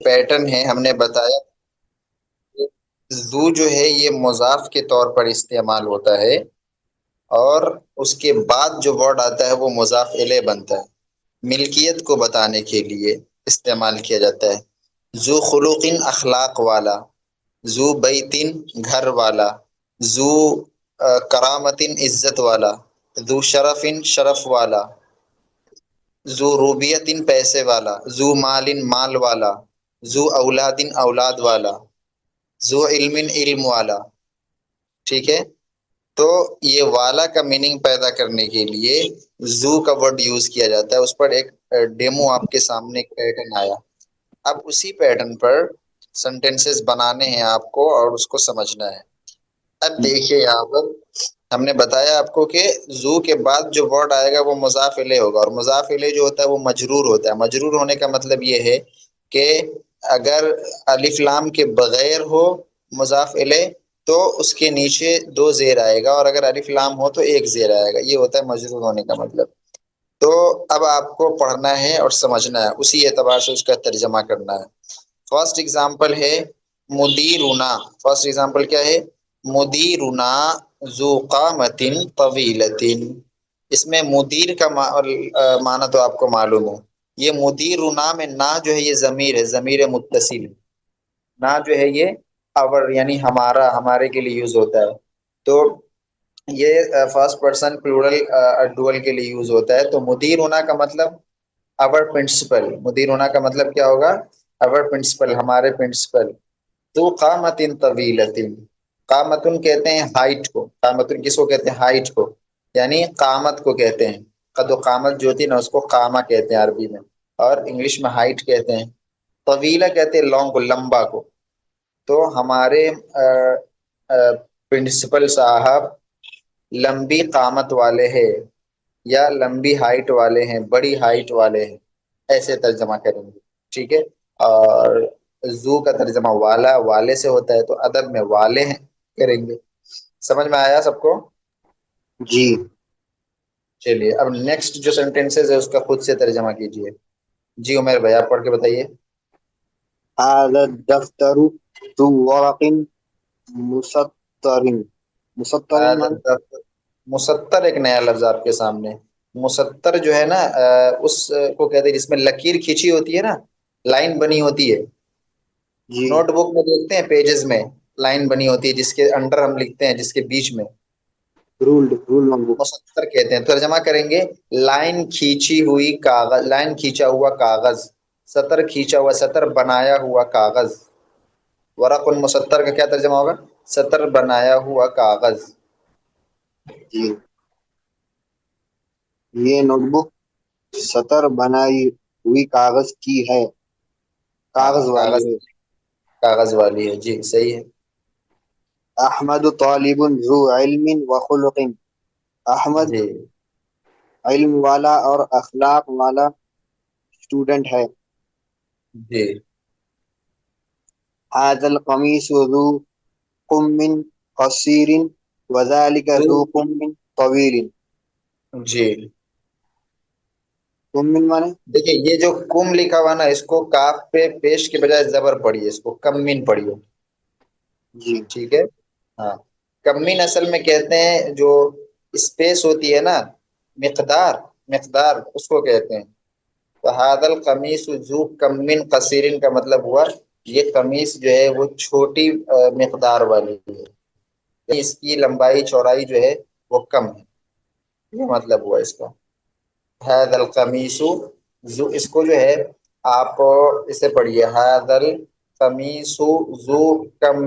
Pattern ہے ہم نے بتایا کہ ذو جو ہے یہ مضاف کے طور پر استعمال ہوتا ہے، اور اس کے بعد جو ورڈ آتا ہے وہ مضاف الیہ بنتا ہے، ملکیت کو بتانے کے لیے استعمال کیا جاتا ہے۔ ذو خلوقن اخلاق والا، ذو بیتن گھر والا، ذو کرامتن عزت والا، ذو شرفن شرف والا، ذو روبیتن پیسے والا، ذو مالن مال والا، ذو اولادن اولاد والا، ذو علم علم والا۔ ٹھیک ہے، تو یہ والا کا میننگ پیدا کرنے کے لیے زو کا ورڈ یوز کیا جاتا ہے۔ اس پر ایک ڈیمو آپ کے سامنے ایک پیٹرن آیا، اب اسی پیٹرن پر سینٹینسز بنانے ہیں آپ کو اور اس کو سمجھنا ہے۔ اب دیکھیے یہاں پر ہم نے بتایا آپ کو کہ زو کے بعد جو ورڈ آئے گا وہ مضاف الیہ ہوگا، اور مضاف الیہ جو ہوتا ہے وہ مجرور ہوتا ہے۔ مجرور ہونے کا مطلب یہ ہے کہ اگر الف لام کے بغیر ہو مضاف الیہ تو اس کے نیچے دو زیر آئے گا، اور اگر الف لام ہو تو ایک زیر آئے گا، یہ ہوتا ہے مجرور ہونے کا مطلب۔ تو اب آپ کو پڑھنا ہے اور سمجھنا ہے، اسی اعتبار سے اس کا ترجمہ کرنا ہے۔ فرسٹ ایگزامپل ہے مدیرنا۔ فرسٹ ایگزامپل کیا ہے؟ مدیرنا ذو قامت طویلۃ۔ اس میں مدیر کا معنی تو آپ کو معلوم ہے، یہ مدیرنا میں نا جو ہے یہ ضمیر ہے، ضمیر متصل۔ نا جو ہے یہ اور یعنی ہمارا، ہمارے کے لیے یوز ہوتا ہے، تو یہ فرسٹ پرسن پلورل ڈوئل کے لیے یوز ہوتا ہے۔ تو مدیر ہونا کا مطلب اور پرنسپل، مدیر ہونا کا مطلب کیا ہوگا؟ اور پرنسپل، ہمارے پرنسپل۔ تو قامتن طویلتن، قامتن کہتے ہیں ہائٹ کو، قامتن کس کو کہتے ہیں؟ ہائٹ کو، یعنی قامت کو کہتے ہیں۔ قد و قامت جو ہوتی ہے نا اس کو قامہ کہتے ہیں عربی میں، اور انگلش میں ہائٹ کہتے ہیں۔ طویلہ کہتے ہیں لانگ کو، لمبا کو۔ تو ہمارے پرنسپل صاحب لمبی قامت والے ہیں، یا لمبی ہائٹ والے ہیں، بڑی ہائٹ والے ہیں، ایسے ترجمہ کریں گے۔ ٹھیک ہے، اور زو کا ترجمہ والا، والے سے ہوتا ہے، تو ادب میں والے ہیں کریں گے۔ سمجھ میں آیا سب کو؟ جی۔ چلیے اب نیکسٹ جو سینٹینسز ہے اس کا خود سے ترجمہ کیجیے۔ جی عمیر بھائی آپ پڑھ کے بتائیے۔ هذا الدفتر ذو ورق مسطر۔ مسطر من مستر ایک نیا لفظ آپ کے سامنے۔ مستر جو ہے نا اس کو کہتے ہیں جس میں لکیر کھینچی ہوتی ہے نا، لائن بنی ہوتی ہے۔ جی نوٹ بک میں دیکھتے ہیں پیجز میں لائن بنی ہوتی ہے جس کے انڈر ہم لکھتے ہیں، جس کے بیچ میں رول نمبر۔ مستر کہتے ہیں۔ ترجمہ کریں گے لائن کھینچی ہوئی کاغذ، لائن کھینچا ہوا کاغذ، سطر کھینچا ہوا، سطر بنایا ہوا کاغذ۔ ورق المستر کا کیا ترجمہ ہوگا؟ سطر بنایا ہوا کاغذ۔ جی، یہ نوٹ بک سطر بنائی ہوئی کاغذ کی ہے، ہاں کاغذ والی کاغذ، ہے۔ کاغذ والی ہے، جی صحیح ہے۔ احمد طالب ذو علم و خلق۔ احمد جی علم والا اور اخلاق والا اسٹوڈنٹ ہے۔ جی هذا القمیص ذو قم قصیر وذلك ذو قم طویل۔ جی قم مانے دیکھیے یہ جو کم لکھا ہوا نا اس کو کاف پہ پیش کے بجائے زبر پڑھیے، اس کو کمین پڑھیے۔ جی ٹھیک ہے، ہاں کمین اصل میں کہتے ہیں جو اسپیس ہوتی ہے نا، مقدار، مقدار اس کو کہتے ہیں۔ تو هذا القمیص ذو کم قصیر کا مطلب ہوا یہ قمیص جو ہے وہ چھوٹی مقدار والی ہے، اس کی لمبائی چوڑائی جو ہے وہ کم ہے، یہ مطلب ہوا اس کا۔ هذا القمیص ذو، اس کو جو ہے آپ اسے پڑھیے هذا القمیص ذو کم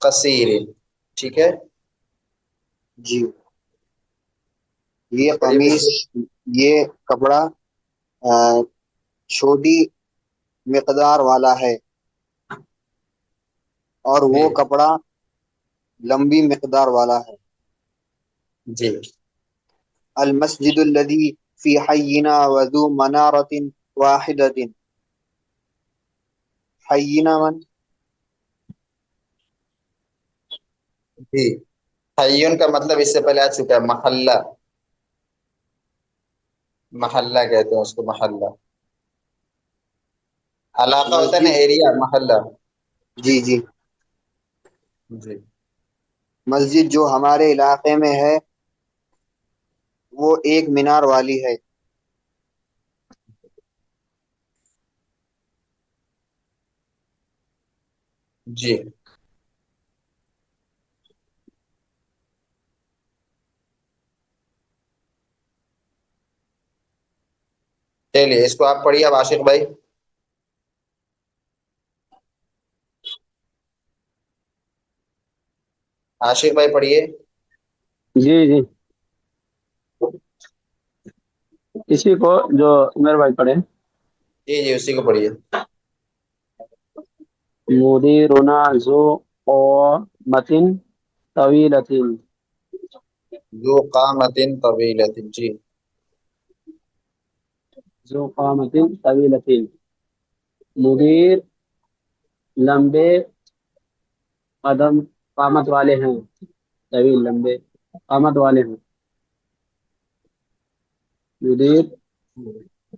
قصیر۔ ٹھیک ہے، جی، یہ پڑھیے پھر قمیص، سے۔ یہ کپڑا چھوٹی مقدار والا ہے، اور جی وہ کپڑا لمبی مقدار والا ہے۔ جی المسجد الذي في حينا وذو منارة واحدة۔ حینا من جی حیون کا مطلب اس سے پہلے آ چکا ہے، محلہ، محلہ کہتے ہیں اس کو، محلہ۔ علاقہ ہوتا ہے نا، مسجد ایریا، محلہ. جی جی، جی مسجد جو ہمارے علاقے میں ہے وہ ایک مینار والی ہے۔ جی. چلیے اس کو آپ پڑھیے اب عاشق بھائی. عاشق بھائی پڑھیے. جی جی، اسی کو جو عمر بھائی پڑھے. جی جی اسی کو پڑھیے. مدیرنا ذو قومة طویلة. ذو قامت طویلۃ. جی. ذو قامة طویلة، مدیر لمبے قامت والے ہیں، طویل لمبے قامت والے ہیں، مدیر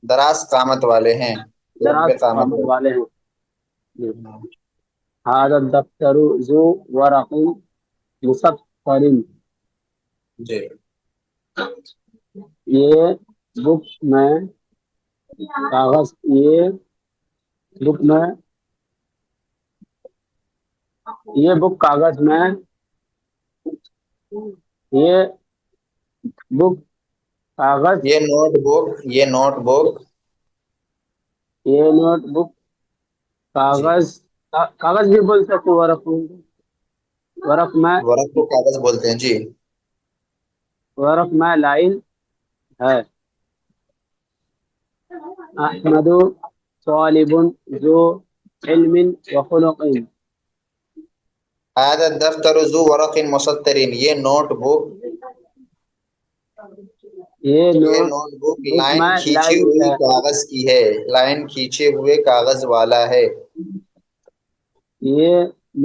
دراز قامت والے ہیں، دراز لمبے قامت قامت والے. والے ہیں. هذا الدفتر ذو ورق مصفر. جی. یہ بک میں کاغذ، یہ بک میں یہ بک کاغذ میں یہ بک کاغذ یہ نوٹ بک، یہ نوٹ بک. یہ نوٹ بک جی. کاغذ، کاغذ بھی بول سکتے، ورق، ورق میں، ورق کو کاغذ بولتے ہیں. جی. ورق میں لائن ہے. احمد طالب ذو علم وخلق. هذا الدفتر ذو ورق مسطر. یہ نوٹ بک، یہ نوٹ نوٹ بک بک لائن میں کھینچی لائن ہوئی ہے. کاغذ کی ہے، لائن کھینچے ہوئے کاغذ والا ہے. یہ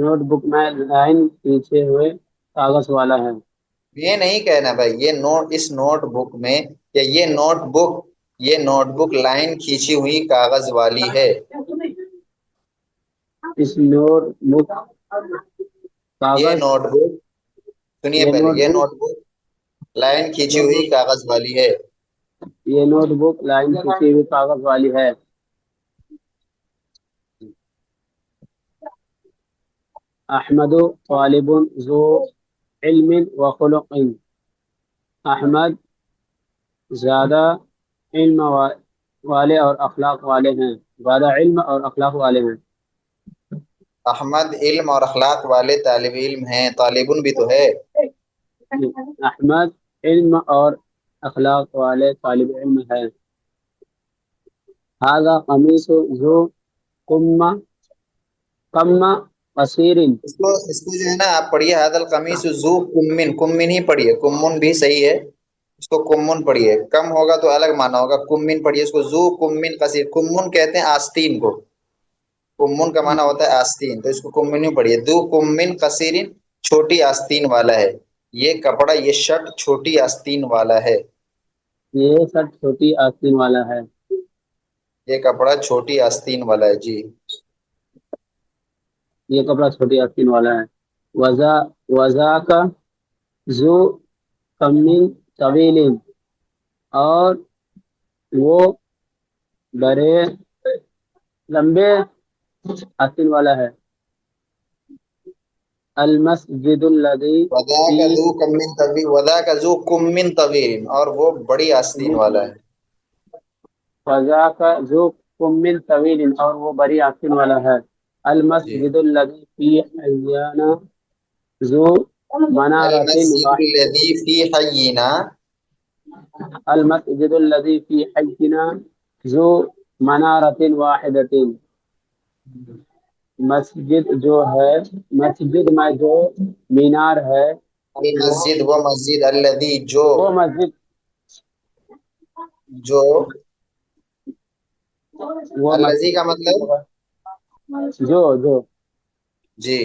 نوٹ بک میں لائن کھینچے ہوئے کاغذ والا ہے. یہ نہیں کہنا بھائی یہ نوٹ، اس نوٹ بک میں، یا یہ نوٹ بک، یہ نوٹ بک لائن کھینچی ہوئی کاغذ والی ہے. اس نوٹ بک یہ کاغذ نوٹ بک، سنیے یہ پہلے، نوٹ یہ بک نوٹ بک لائن کھینچی نوٹ ہوئی بک کاغذ والی ہے. یہ نوٹ بک لائن کھینچی ہوئی کاغذ والی ہے. احمد طالب ذو علم وخلق. احمد زیادہ علم والے اور اخلاق والے ہیں، زیادہ علم اور اخلاق والے ہیں. احمد علم اور اخلاق والے طالب علم ہیں، طالبن بھی تو ہے. احمد علم اور اخلاق والے طالب علم ہے. هذا قمیص ذو کم قصیر. اس کو جو ہے نا آپ پڑھیے، حاضل قمیص ذو کمن، کمن ہی پڑھیے، کمن بھی صحیح ہے. اس کو کمن پڑھیے، کم ہوگا تو الگ مانا ہوگا، کمن پڑھیے اس کو. ذو کمن قصیر، کمن کہتے ہیں آستین کو، کمن کا مانا ہوتا ہے آستین، تو اس کو کمن ہی پڑھیے. ذو کمن قصیرن، چھوٹی آستین والا ہے. یہ کپڑا، یہ شرٹ چھوٹی آستین والا ہے. یہ سب چھوٹی آستین والا ہے. یہ کپڑا چھوٹی آستین والا ہے. جی. یہ کپڑا چھوٹی آستین والا ہے. وضا کا ذو کمن طویل. اور وہ بڑے لمبے آستین والا ہے. المسجد الذي ودا کا فی ذو کمن طویل، ودا کا ذو کمن طویل، اور وہ بڑی آستین والا ہے. فضا کا ذو کمن طویل، اور وہ بڑی آستین والا ہے. جی. المسجد الذي فی حیانہ ذو منارۃ المسجد واحد. الذی فی حینا. المسجد الذي في حجنا ذو منارۃ واحدۃ. مسجد جو ہے، مسجد میں جو مینار ہے، وہ المسجد، وہ مسجد، الذی جو، وہ مسجد، جو، وہ الذی مسجد کا مطلب. جو جی.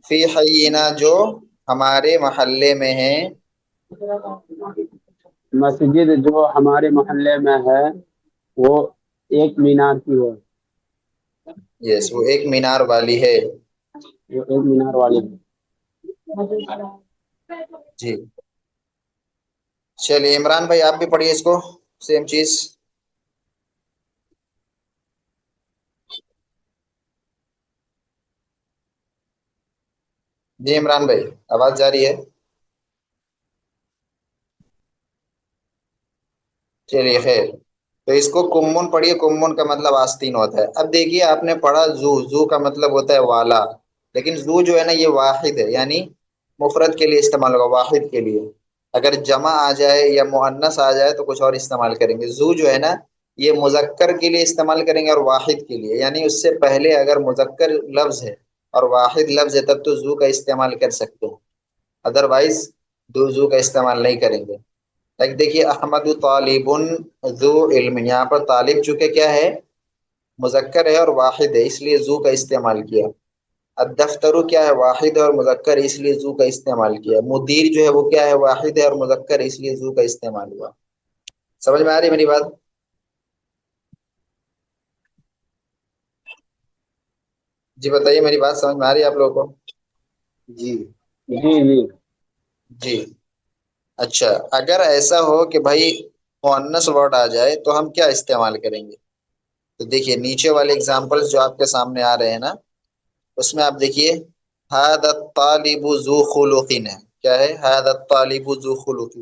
فی حینا، جو ہمارے محلے میں ہیں. مسجد جو ہمارے محلے میں ہے، وہ ایک مینار کی ہے، یس، وہ ایک مینار والی ہے. وہ ایک مینار والی ہے. جی چلیے عمران بھائی آپ بھی پڑھیے اس کو، سیم چیز. جی عمران بھائی آواز جاری ہے؟ چلیے خیر. تو اس کو کمون پڑھیے. کمون کا مطلب آستین ہوتا ہے. اب دیکھیے آپ نے پڑھا زو، زو کا مطلب ہوتا ہے والا، لیکن زو جو ہے نا یہ واحد ہے، یعنی مفرد کے لیے استعمال ہوگا، واحد کے لیے. اگر جمع آ جائے یا مؤنث آ جائے تو کچھ اور استعمال کریں گے. زو جو ہے نا یہ مذکر کے لیے استعمال کریں گے اور واحد کے لیے، یعنی اس سے پہلے اگر مذکر لفظ ہے اور واحد لفظ ہے تب تو زو کا استعمال کر سکتے ہیں، ادروائز دو زو کا استعمال نہیں کریں گے. لائک دیکھیے احمد طالب ذو علم، یہاں پر طالب چونکہ کیا ہے مذکر ہے اور واحد ہے اس لیے ذو کا استعمال کیا. الدفتر کیا ہے واحد ہے اور مذکر ہے اس لیے ذو کا استعمال کیا. مدیر جو ہے وہ کیا ہے واحد ہے اور مذکر ہے اس لیے ذو کا استعمال ہوا. سمجھ میں آ رہی ہے میری بات؟ جی بتائیے میری بات سمجھ میں آ رہی ہے آپ لوگوں کو؟ جی جی جی. جی اچھا، اگر ایسا ہو کہ بھائی مؤنث ورڈ آ جائے تو ہم کیا استعمال کریں گے؟ تو دیکھیے نیچے والے اگزامپلس جو آپ کے سامنے آ رہے ہیں نا، اس میں آپ دیکھیے هذا الطالب ذو خلق ہے. کیا ہے؟ هذا الطالب ذو خلق.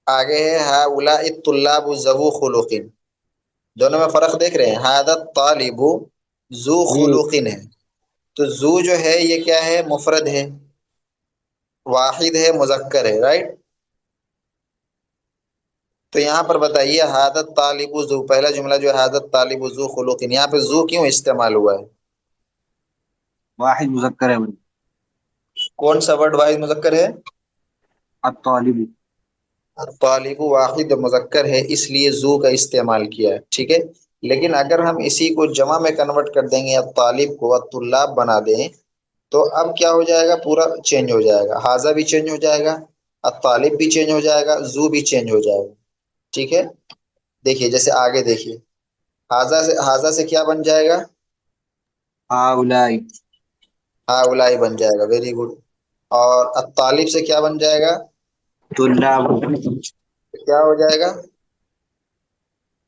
آگے ہے هؤلاء الطلاب ذو خلق. دونوں میں فرق دیکھ رہے ہیں؟ هذا الطالب ذو جی خلق ہے. تو ذو جو ہے یہ کیا ہے مفرد ہے، واحد ہے، مذکر ہے، رائٹ. تو یہاں پر بتائیے حادت طالب ذو، پہلا جملہ جو ہے حادت طالب ذو خلق، یہاں پہ ذو کیوں استعمال ہوا ہے؟ واحد مذکر ہے بھائی. کون سا ورڈ واحد مذکر ہے؟ الطالب. طالب واحد مذکر ہے اس لیے ذو کا استعمال کیا ہے، ٹھیک ہے. لیکن اگر ہم اسی کو جمع میں کنورٹ کر دیں گے، اب طالب کو الطلاب بنا دیں تو اب کیا ہو جائے گا؟ پورا چینج ہو جائے گا. حاضہ بھی چینج ہو جائے گا، الطالب بھی چینج ہو جائے گا، ذو بھی چینج ہو جائے گا. ٹھیک ہے. دیکھیے جیسے آگے دیکھیے حاضہ سے کیا بن جائے گا؟ ہؤلاء. ہاں اولائی بن جائے گا، ویری گڈ. اور الطالب سے کیا بن جائے گا؟ طلاب. کیا ہو جائے گا؟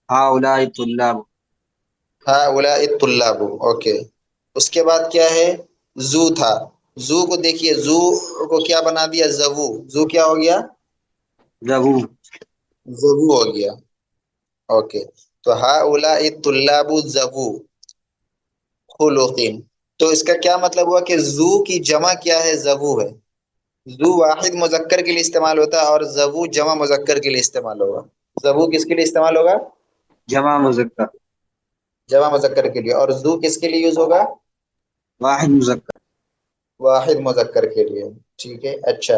ہؤلاء طلاب. ہاں اولائی الطلاب. اوکے. اس کے بعد کیا ہے؟ زو تھا. زو کو دیکھیے، زو کو کیا بنا دیا؟ زبو. زو کیا ہو گیا؟ ذو. زبو ہو گیا. اوکے. تو ہا اولائی الطلاب زبو خلوقین. تو اس کا کیا مطلب ہوا کہ زو کی جمع کیا ہے؟ زبو ہے. زو واحد مذکر کے لیے استعمال ہوتا ہے اور زبو جمع مذکر کے لیے استعمال ہوگا. زبو کس کے لیے استعمال ہوگا؟ جمع مذکر. جمع مذکر کے لیے. اور زو کس کے لیے یوز ہوگا؟ واحد مذکر. واحد مذکر کے لیے. ٹھیک ہے. اچھا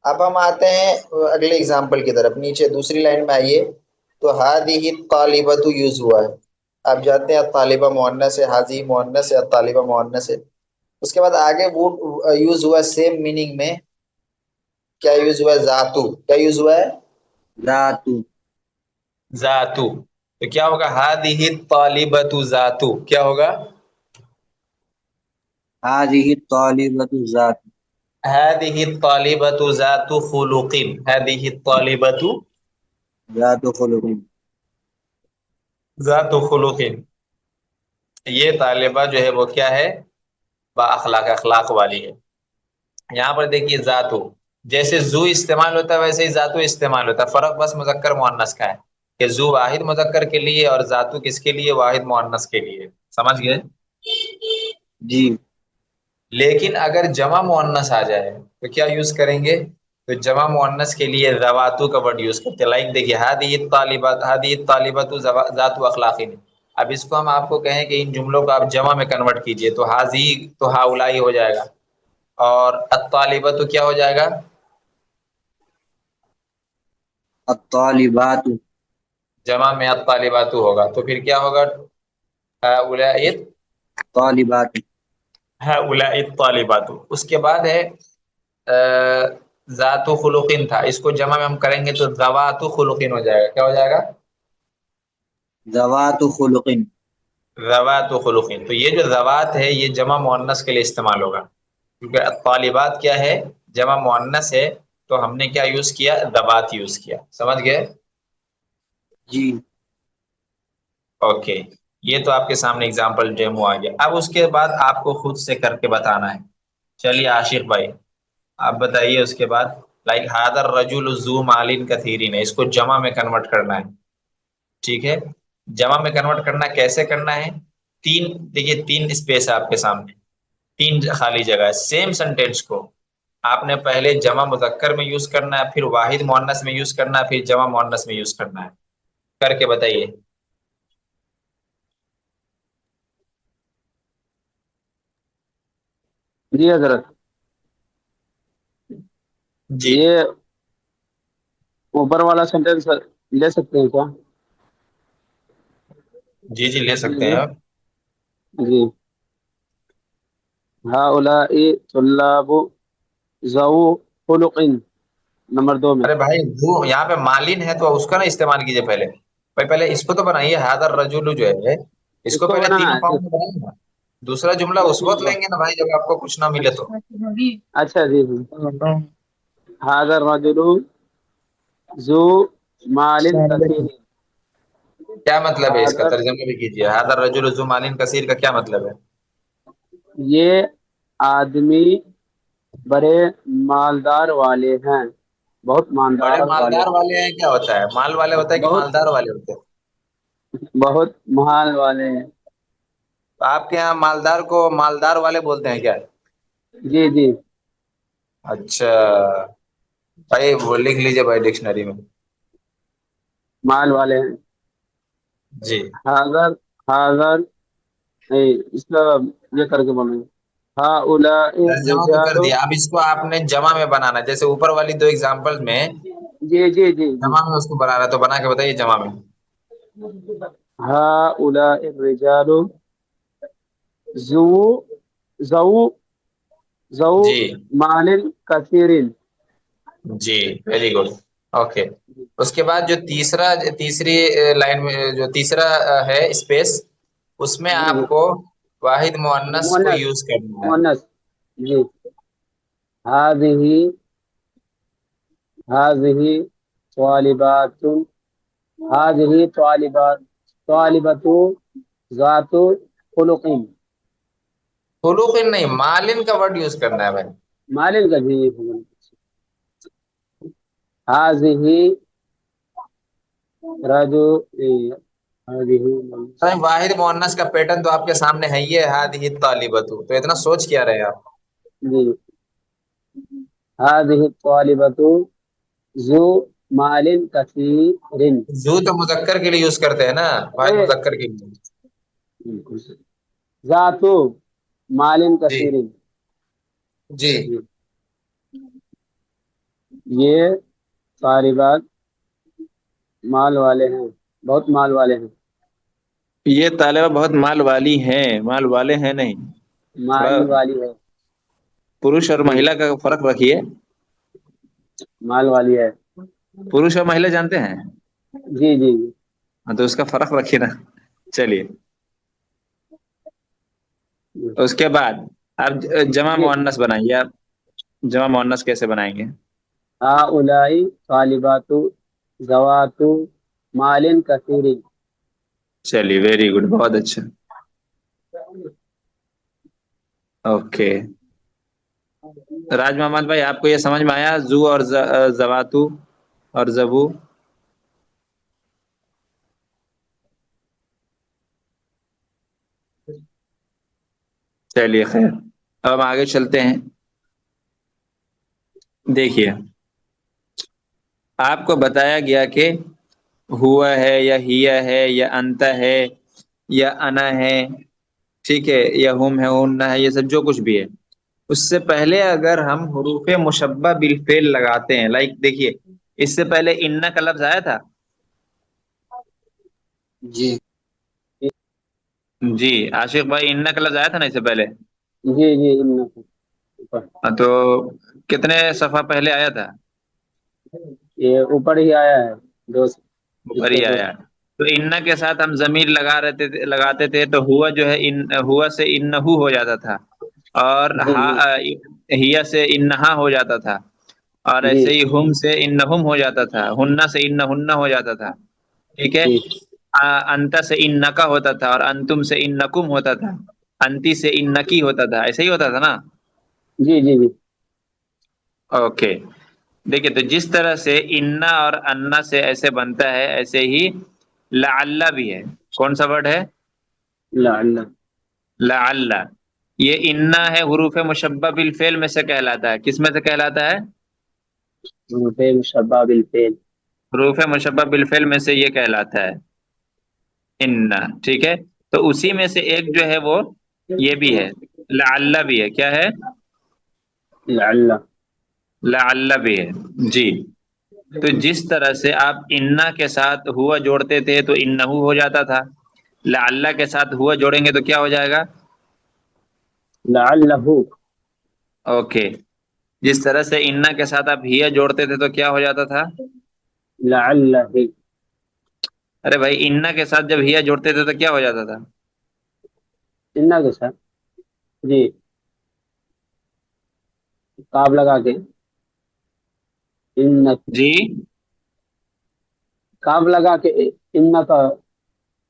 اب ہم آتے ہیں اگلے اگزامپل کی طرف. نیچے دوسری لائن میں آئیے تو ہادی طالبۃ یوز ہوا ہے. آپ جاتے ہیں طالبہ مؤنث ہے، حاضی مؤنث ہے، طالبہ مؤنث ہے. اس کے بعد آگے وہ یوز ہوا سیم میننگ میں. کیا یوز ہوا ہے؟ ذاتو. کیا یوز ہوا ہے؟ ذات. ذاتو. تو کیا ہوگا؟ ہادی طالبۃ ذاتو. کیا ہوگا؟ هذه الطالبة ذات. هذه الطالبة ذات خلق. هذه الطالبة ذات خلق. ذات خلق. یہ طالبہ جو ہے وہ کیا ہے؟ با اخلاق، اخلاق والی ہے. یہاں پر دیکھیے ذاتو، جیسے زو استعمال ہوتا ہے ویسے ہی ذاتو استعمال ہوتا ہے. فرق بس مذکر مؤنث کا ہے کہ زو واحد مذکر کے لیے اور ذاتو کس کے لیے؟ واحد مؤنث کے لیے. سمجھ گئے؟ جی. لیکن اگر جمع مؤنث آ جائے تو کیا یوز کریں گے؟ تو جمع مؤنث کے لیے ذواتو کا ورڈ یوز کرتے ہیں. لائک دیکھیے ہادی الطالبات، ہادی الطالبات ذات اخلاقین. اب اس کو ہم آپ کو کہیں کہ ان جملوں کو آپ جمع میں کنورٹ کیجئے تو حاضی تو ہاؤلائی ہو جائے گا اور الطالبہ تو کیا ہو جائے گا؟ الطالبات. جمع میں الطالبات ہوگا تو پھر کیا ہوگا؟ ہؤلاء طالبات. ہؤلاء الطالبات. اس کے بعد ہے ذات خلقین تھا، اس کو جمع میں ہم کریں گے تو ذوات خلقین ہو جائے گا. کیا ہو جائے گا؟ ذوات خلق. ذوات خلقین. تو یہ جو ذوات ہے یہ جمع مؤنث کے لیے استعمال ہوگا، کیونکہ طالبات کیا ہے؟ جمع مؤنث ہے، تو ہم نے کیا یوز کیا؟ ذوات یوز کیا. سمجھ گئے؟ جی اوکے. یہ تو آپ کے سامنے اگزامپل ڈیمو آ گیا. اب اس کے بعد آپ کو خود سے کر کے بتانا ہے. چلیے عاشق بھائی آپ بتائیے اس کے بعد. لائک حاضر رجل ذو مال کثیرین ہے، اس کو جمع میں کنورٹ کرنا ہے. ٹھیک ہے، جمع میں کنورٹ کرنا کیسے کرنا ہے؟ تین، دیکھیے تین اسپیس ہے آپ کے سامنے، تین خالی جگہ ہے. سیم سینٹینس کو آپ نے پہلے جمع مذکر میں یوز کرنا ہے، پھر واحد مؤنث میں یوز کرنا ہے، پھر جمع مؤنث میں یوز کرنا ہے. کر کے بتائیے. جی حضرت، جی یہ اوپر والا سینٹینس لے سکتے ہیں کیا؟ جی جی لے سکتے ہیں جی آپ. جی. هؤلاء طلاب ذو خلق، نمبر 2 میں. ارے بھائی وہ یہاں پہ مالین ہے تو اس کا نا استعمال کیجیے پہلے. بھائی پہلے اس کو تو بنائیے، حاضر رجل جو ہے اس اس کو کو پہلے بنانا تینوں ہے. فارم میں بنائیے نا. دوسرا جملہ اس وقت لیں گے نا بھائی جب آپ کو کچھ نہ ملے تو. اچھا جی جی. هذا الرجل ذو مال كثير. کیا مطلب ہے اس کا؟ حاضر، ترجمہ بھی کیجیے. حاضر رجل ذو مال کثیر کا کیا مطلب ہے؟ یہ آدمی بڑے مالدار والے ہیں، بہت بڑے مالدار والے مالدار ہیں. والے ہیں کیا ہوتا ہے؟ مال والے ہوتا ہے کہ بہت مالدار والے ہوتے ہیں؟ بہت مال والے ہیں. تو آپ کے یہاں مالدار کو مالدار والے بولتے ہیں کیا؟ جی جی. اچھا بھائی وہ لکھ لیجیے بھائی ڈکشنری میں. مال والے ہیں. جی حاضر، حاضر نہیں، اس کا یہ کر کے بولیں گے. هؤلاء ترجمہ تو کر رجال. دیا، اب اس کو آپ نے جمع میں بنانا ہے. جیسے اوپر والی دو ایگزامپل میں جی جی جی جی. جمع میں اس کو بنانا ہے تو بنا کے بتائیے جمع میں. هؤلاء الرجال ذو ذو ذو جی مال کثیر. جی ویری گڈ. اوکے. اس کے بعد جو تیسری لائن میں جو تیسرا ہے اسپیس، اس میں جی آپ جی. کو واحد مؤنث کو مونس، یوز کرنا ہے. مونس. جی. هذه هذه طالبات، هذه طالبات، طالبة ذات خلق. خلوق نہیں، مالن کا ورڈ یوز کرنا ہے بھائی. مالن کا بھی. هذه رجل، هذه. صحیح، واحد مؤنث کا پیٹرن تو آپ کے سامنے ہے ہی ہے، ہادہ طالبۃ. تو اتنا سوچ کیا رہے آپ؟ جی. هذه الطالبة ذو مال كثير. زو تو مذکر کے لیے یوز کرتے ہیں نا، واحد اے، مذکر کے لیے. ذات مال جی كثير. جی. یہ طالبات مال والے ہیں، بہت مال والے ہیں. یہ طالبہ بہت مال والی ہیں، مال والے ہیں نہیں. تھوڑا مال والی ہے. پروش اور جی. مہیلا کا فرق رکھیے. مال والی ہے. پروش اور مہیلا جانتے ہیں؟ جی جی جی. ہاں تو اس کا فرق رکھیے نا. چلیے اس کے بعد آپ جمع جی. مؤنث بنائیے. آپ جمع مؤنث کیسے بنائیں گے؟ هؤلاء طالبات ذوات مال كثير. چلیے ویری گڈ، بہت اچھا. اوکے. راج محمد بھائی آپ کو یہ سمجھ میں آیا؟ زو اور زواتو اور زبو. چلیے خیر، اب ہم آگے چلتے ہیں. دیکھیے آپ کو بتایا گیا کہ ہوا ہے یا ہیا ہے یا انت ہے یا انا ہے، ٹھیک ہے، یا ہم ہے ان ہے، یہ سب جو کچھ بھی ہے، اس سے پہلے اگر ہم حروف مشبہ بالفعل لگاتے ہیں، لائک دیکھیے اس سے پہلے ان کا لفظ آیا تھا. جی جی عاشق بھائی، ان کا لفظ آیا تھا نا اس سے پہلے. جی جی. تو کتنے صفحہ پہلے آیا تھا؟ یہ اوپر ہی آیا ہے دو، اس اوپر سے ہی دو۔ آیا۔ تو انا کے ساتھ ہم ضمیر لگاتے تھے تو ہوا جو ہے ہوا سے انہو ہو جاتا تھا، اور جی جی ہیا سے انہا ہو جاتا تھا، اور جی ایسے ہی ہم سے انہم ہو جاتا تھا، ہننا سے انہن ہو جاتا تھا، ٹھیک ہے۔ جی انت سے انکا ہوتا تھا، اور انتم سے انکم ہوتا تھا، انتی سے انکی ہوتا تھا، ایسے ہی ہوتا تھا نا؟ جی جی جی اوکے، دیکھیے تو جس طرح سے انا اور انا سے ایسے بنتا ہے، ایسے ہی لعل بھی ہے۔ کون سا ورڈ ہے؟ لعل، لعل۔ یہ انا ہے حروف مشبہ بالفعل میں سے کہلاتا ہے۔ کس میں سے کہلاتا ہے؟ فعل مشبہ بالفعل۔ حروف مشبہ بالفعل میں سے یہ کہلاتا ہے انا، ٹھیک ہے۔ تو اسی میں سے ایک جو ہے وہ یہ بھی ہے، لعل بھی ہے۔ کیا ہے؟ لعل، لعل بھی ہے، جی۔ تو جس طرح سے آپ انا کے ساتھ ہوا جوڑتے تھے تو انہو ہو جاتا تھا، لعل کے ساتھ ہوا جوڑیں گے تو کیا ہو جائے گا؟ لعلہ، اوکے۔ جس طرح سے انا کے ساتھ آپ ہیا جوڑتے تھے تو کیا ہو جاتا تھا؟ لعلہ، ارے بھائی، انا کے ساتھ جب ہیا جوڑتے تھے تو کیا ہو جاتا تھا؟ انا کے ساتھ، جی، کاب لگا کے، ان، جی، کاب لگا کے، ان کا،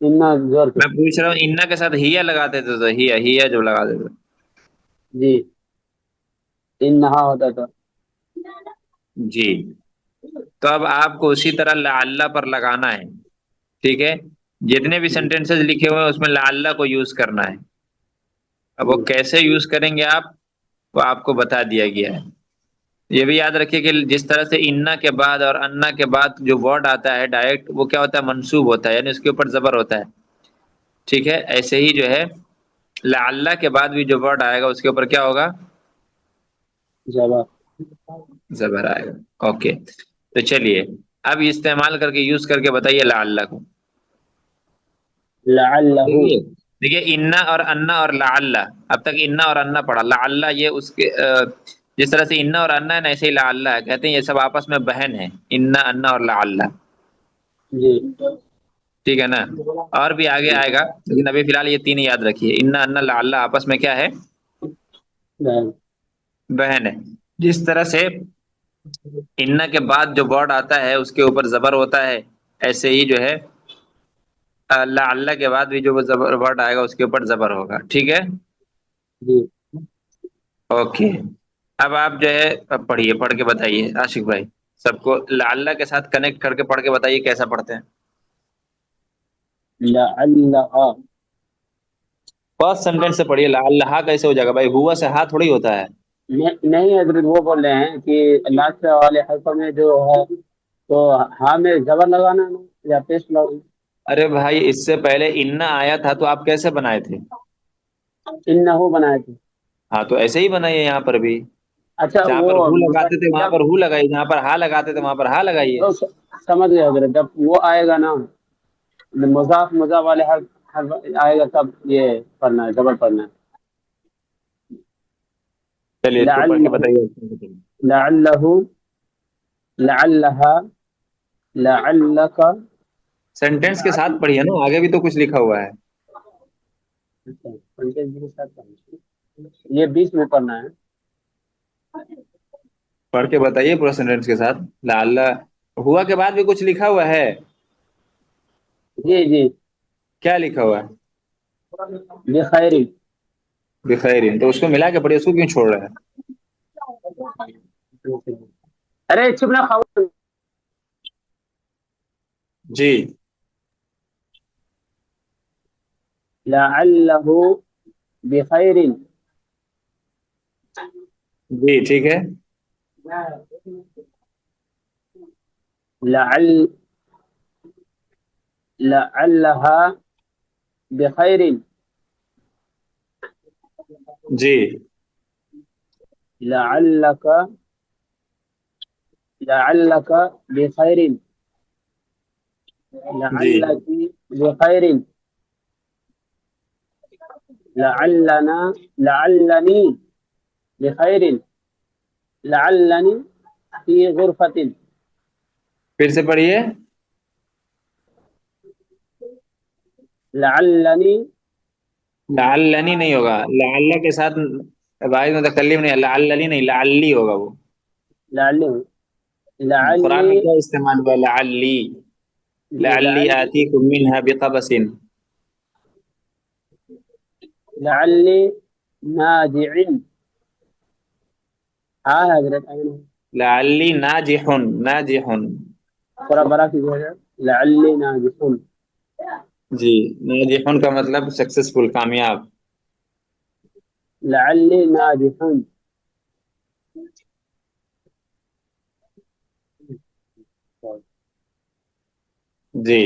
ان زور کے، میں پوچھ رہا ہوں انا کے ساتھ ہیا لگاتے تھے تو ہیا جو لگاتے تھے، جی، انہا ہوتا تھا۔ جی۔ تو اب آپ کو اسی طرح لعل پر لگانا ہے، ٹھیک ہے۔ جتنے بھی جی سینٹینسز لکھے ہوئے ہیں اس میں لعل کو یوز کرنا ہے۔ اب وہ جی کیسے یوز کریں گے آپ، وہ آپ کو بتا دیا گیا ہے۔ یہ بھی یاد رکھیے کہ جس طرح سے انا کے بعد اور انا کے بعد جو ورڈ آتا ہے ڈائریکٹ، وہ کیا ہوتا ہے؟ منصوب ہوتا ہے، یعنی اس کے اوپر زبر ہوتا ہے، ٹھیک ہے۔ ایسے ہی جو ہے لعل کے بعد بھی جو ورڈ آئے گا اس کے اوپر کیا ہوگا؟ جواب، زبر آئے گا۔ اوکے، تو چلیے اب استعمال کر کے یوز کر کے بتائیے لعل کو۔ لعلہ، دیکھیے، دیکھیے انا اور انا اور لعل، اب تک انا اور انا پڑھا، لعل یہ اس کے جس طرح سے انا اور انا ہے نا، ایسے ہی لعل ہے، کہتے ہیں یہ سب آپس میں بہن ہے، انا انا اور لعل، جی ٹھیک ہے نا؟ اور بھی آگے جی آئے گا، لیکن ابھی فی الحال یہ تین ہی یاد رکھیے، انا انا لعل آپس میں کیا ہے؟ بہن، بہن ہے۔ جس طرح سے انا کے بعد جو ورڈ آتا ہے اس کے اوپر زبر ہوتا ہے، ایسے ہی جو ہے لعل کے بعد بھی جو ورڈ آئے گا اس کے اوپر زبر ہوگا، ٹھیک ہے۔ جی۔ اوکے، اب آپ جو ہے اب پڑھیے، پڑھ کے بتائیے عاشق بھائی، سب کو لعل کے ساتھ کنیکٹ کر کے پڑھ کے بتائیے کیسا پڑھتے ہیں۔ لعلہ، فرسٹ سینٹینس سے پڑھیے، لعل کیسے ہو جائے گا بھائی؟ ہوا سے ہاتھ تھوڑی ہوتا ہے۔ نہیں حضرت، وہ بول رہے ہیں کہ لاسٹ والے حرف میں جو ہے تو ہاں میں زبر لگانا ہے یا پیش لگانا؟ ارے بھائی، اس سے پہلے انا آیا تھا تو آپ کیسے بنائے تھے؟ انہو بنائے تھے۔ ہاں تو ایسے ہی بنائیے یہاں پر بھی، اچھا جہاں وہ پر ہو لگاتے تھے وہاں جب پر ہو لگائیے، جہاں پر ہا لگاتے تھے وہاں پر ہا لگائیے۔ وہ سمجھ گئے حضرت، جب وہ آئے گا نا مضاف مضاف والے حرف آئے گا تب یہ پڑھنا ہے، زبر پڑھنا ہے۔ چلیے اس کو پڑھ کے لعلہ، بتائیے۔ لعلہ، لعلہا، لعلک۔ سینٹینس کے ساتھ پڑھیے نا، آگے بھی تو کچھ لکھا ہوا ہے۔ یہ 20 میں پڑھنا ہے۔ پڑھ کے بتائیے پورا سینٹینس کے ساتھ، لعل ہوا کے بعد بھی کچھ لکھا ہوا ہے؟ جی جی، کیا لکھا ہوا ہے؟ بخیر، بخیر، تو اس کو ملا کے پڑھیے، اس کو کیوں چھوڑ رہے ہیں؟ ارے چپ نہ خاموش۔ جی لعلہ بخیر، جی، ٹھیک ہے۔ لعل، لعلہا بخیر، جی لعلک، لعلک بخیر، جی لعلک بخیر، لعلنا، لعلنی بخیر لعلنی فی غرفۃ پھر سے پڑھیے. لعلنی لعلنی نہیں ہوگا، لعل کے ساتھ واحد متکلم نہیں ہے، لعلنی نہیں، لعلی ہوگا وہ. لعلی قرآن میں لعلی کیا استعمال ہوا؟ لعلی. جی لعلی لعلی آتیکم منها بقبس. لعلی ناجع ہاں حضرت لعلی ناجح. ناجح. تھوڑا بڑا کیجیے گا لعلی ناجح جی، ناجح کا مطلب سکسیسفل، کامیاب. لعلی ناجح جی.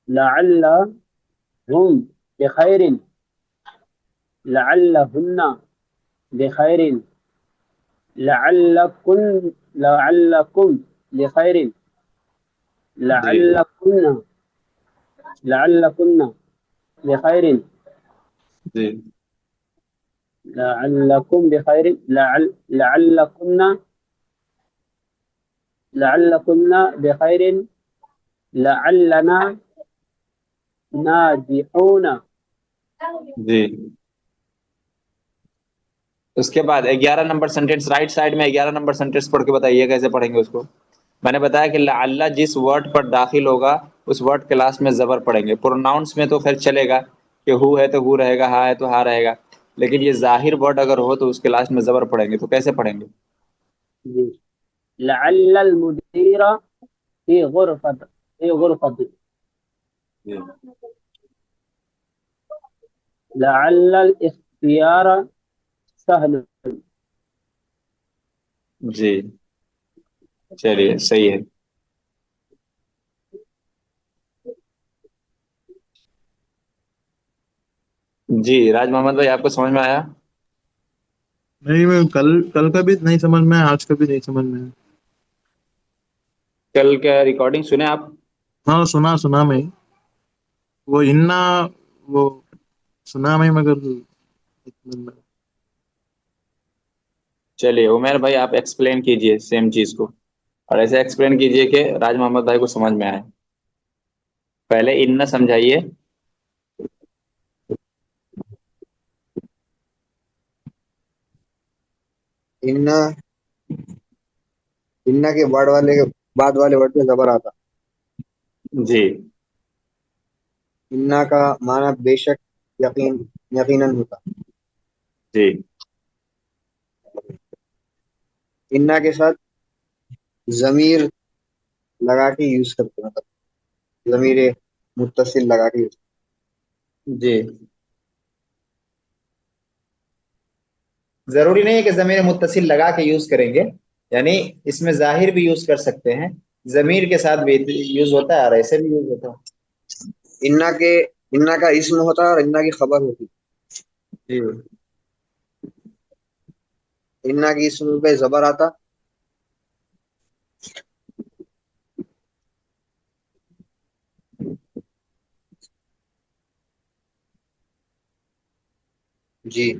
لعلهم بخیر لعلهن بخیر لعلكم بخیر جی. لعلكن بخیر جی. لعلكم بخیر لعلكن بخیر لعلنا ناجحون. جی. اس کے بعد 11 نمبر سینٹینس، رائٹ سائڈ میں 11 نمبر سینٹینس پڑھ کے بتائیے کیسے پڑھیں گے اس کو. میں نے بتایا کہ لعل جس ورڈ پر داخل ہوگا اس ورڈ کلاس میں زبر پڑھیں گے. پروناؤنس میں تو خیر چلے گا کہ ہو ہے تو ہو رہے گا، ہاں ہے تو ہاں رہے گا، لیکن یہ ظاہر ورڈ اگر ہو تو اس کلاس میں زبر پڑھیں گے. تو کیسے پڑھیں گے؟ جی لعل المدیر فی غرفۃ جی. لعل الاختیار سهل. جی چلیے صحیح ہے. جی راج محمد بھائی، آپ کو سمجھ میں آیا؟ نہیں، میں کل کا بھی نہیں سمجھ میں آیا، آج کا بھی نہیں سمجھ میں آیا. کل کا ریکارڈنگ سنے آپ؟ ہاں سنا میں وہ انا وہ سنا میں مگر چلیے عمیر بھائی آپ ایکسپلین کیجئے سیم چیز کو، اور ایسے ایکسپلین کیجئے کہ راج محمد بھائی کو سمجھ میں آئے. پہلے ان سمجھائیے. انا کے بعد والے ورڈ پہ زبر آتا. جی. انا کا معنی بے شک، یقیناً ہوتا. جی. انا کے ساتھ ضمیر لگا کے یوز کرتے ہیں، مطلب ضمیر متصل لگا کے جی ضروری نہیں ہے کہ ضمیر متصل لگا کے یوز کریں گے، یعنی اس میں ظاہر بھی یوز کر سکتے ہیں، ضمیر کے ساتھ بھی یوز ہوتا ہے اور ایسے بھی یوز ہوتا ہے. انا کا اسم ہوتا ہے اور انا کی خبر ہوتی. جی انا کی اسم پہ زبر آتا. جی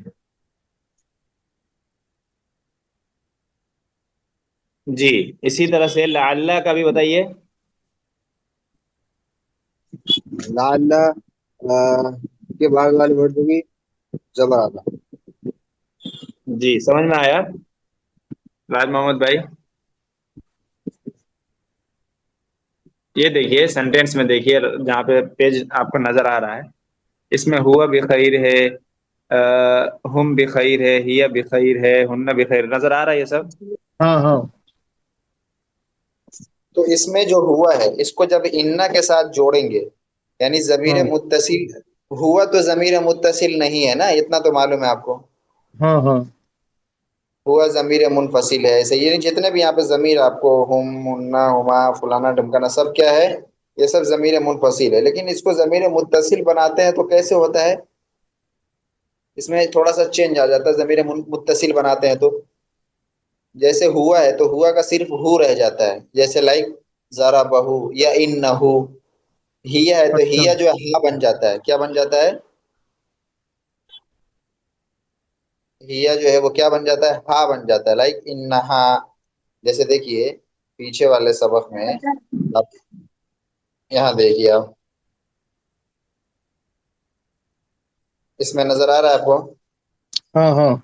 جی. اسی طرح سے لعل کا بھی بتائیے. لعل کے بعد والے ورڈ پہ بھی زبر آتا. جی سمجھ میں آیا راج محمد بھائی؟ یہ دیکھیے سینٹینس میں دیکھیے جہاں پہ پیج آپ کو نظر آ رہا ہے، اس میں ہوا بخیر ہے، ہم بخیر ہے، ہیا بخیر ہے، ہن بخیر، نظر آ رہا ہے یہ سب؟ ہاں تو اس میں جو ہوا ہے اس کو جب انا کے ساتھ جوڑیں گے، یعنی ضمیر ہاں متصل ہوا تو ضمیر متصل نہیں ہے نا، اتنا تو معلوم ہے آپ کو. ہاں ہاں ہوا ضمیر منفصل ہے. ایسے یہ جتنے بھی یہاں پہ ضمیر آپ کو ہم، ہنا، ہما، فلانا، ڈمکانا، سب کیا ہے؟ یہ سب ضمیر منفصل ہے. لیکن اس کو ضمیر متصل بناتے ہیں تو کیسے ہوتا ہے؟ اس میں تھوڑا سا چینج آ جاتا ہے. ضمیر متصل بناتے ہیں تو جیسے ہوا ہے تو ہوا کا صرف ہو رہ جاتا ہے، جیسے لائک ذرا بہو یا ان نہ ہو. ہیا ہے تو اچھا ہیا جو ہے ہاں بن جاتا ہے. کیا بن جاتا ہے؟ ہیا جو ہے وہ کیا بن جاتا ہے؟ ہا بن جاتا ہے، لائک انہا. جیسے دیکھیے پیچھے والے سبق میں آپ یہاں دیکھیے، آپ اس میں نظر آ رہا ہے آپ کو؟ ہاں ہاں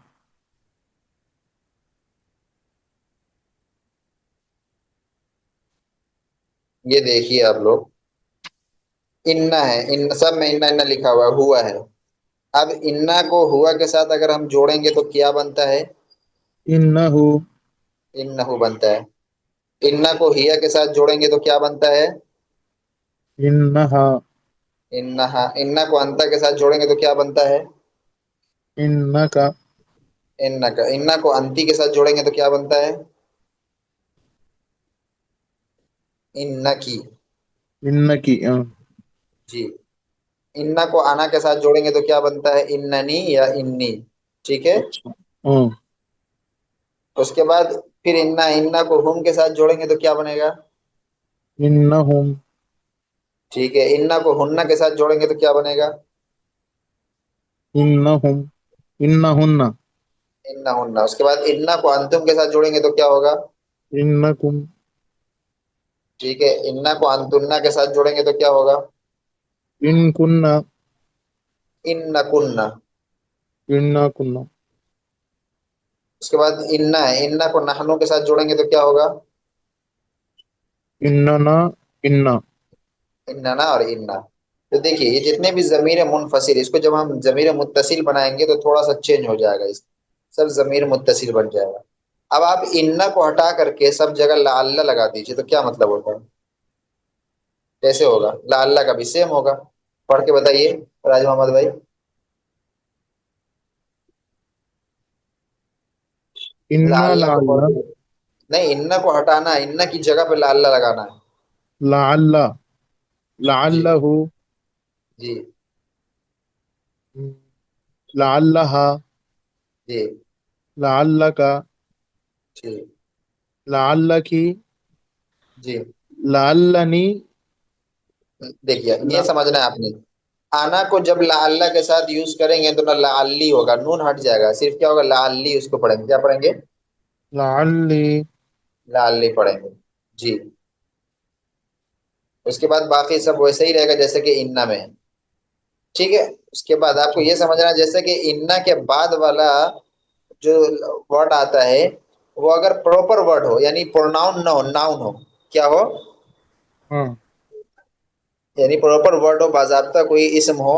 یہ دیکھیے آپ لوگ، اننا ہے، ان سب میں اننا لکھا ہوا ہے. اب اننا کو ہوا کے ساتھ اگر ہم جوڑیں گے تو کیا بنتا ہے؟ انہو انہو بنتا ہے. اننا کو ہیا کے ساتھ جوڑیں گے تو کیا بنتا ہے؟ انہا انہا. اننا کو انتا کے ساتھ جوڑیں گے تو کیا بنتا ہے؟ انکا اننا کا. اننا کو انتی کے ساتھ جوڑیں گے تو کیا بنتا ہے؟ انکی. انکی جی. اننا کو آنا کے ساتھ جوڑیں گے تو کیا بنتا ہے؟ اننی یا انی. ٹھیک ہے. اچھا ہاں اس کے بعد پھر اننا کو ہم کے ساتھ جوڑیں گے تو کیا بنے گا؟ انہم ٹھیک ہے. اننا کو ہننا کے ساتھ جوڑیں گے تو کیا بنے گا؟ انہم انہن انہن. اس کے بعد اننا کو انتم کے ساتھ جوڑیں گے تو کیا ہوگا؟ انکم ٹھیک ہے. اننا کو انتنا کے ساتھ جوڑیں گے تو کیا ہوگا؟ انکنہ انکنہ. انکنہ اس کے بعد اننا ہے، اننا کو نحنو کے ساتھ جوڑیں گے تو کیا ہوگا؟ اننا انا اننا اور انا. تو دیکھیے یہ جتنے بھی ضمیر منفصل، اس کو جب ہم ضمیر متصل بنائیں گے تو تھوڑا سا چینج ہو جائے گا، اس سب ضمیر متصل بن جائے گا. اب آپ اننا کو ہٹا کر کے سب جگہ لعل لگا دیجیے تو کیا مطلب ہوتا ہے؟ کیسے ہوگا؟ لعل کا بھی سیم ہوگا. پڑھ کے بتائیے راج محمد بھائی. انا لعل کو لعل پڑھ کے، نہیں اننا کو ہٹانا ہے، اننا کی جگہ پہ لعل لگانا ہے. لعل جی لعلہ جی لعلہا جی لعلک جی لعلکی جی. لعلنی دیکھیے یہ سمجھنا ہے آپ نے، آنا کو جب لعل کے ساتھ یوز کریں گے تو نہ لعلی ہوگا، نون ہٹ جائے گا، صرف کیا ہوگا؟ لعلی. اس کو پڑھیں گے، کیا پڑھیں گے؟ لعلی لعلی پڑھیں گے. جی. اس کے بعد باقی سب ویسے ہی رہے گا جیسے کہ اننا میں ہے. ٹھیک ہے. اس کے بعد آپ کو یہ سمجھنا ہے جیسے کہ اننا کے بعد والا جو ورڈ آتا ہے وہ اگر پراپر ورڈ ہو، یعنی پروناؤن نہ ہو، ناؤن ہو. کیا ہو؟ ہاں یعنی پراپر ورڈ ہو، باضابطہ کوئی اسم ہو،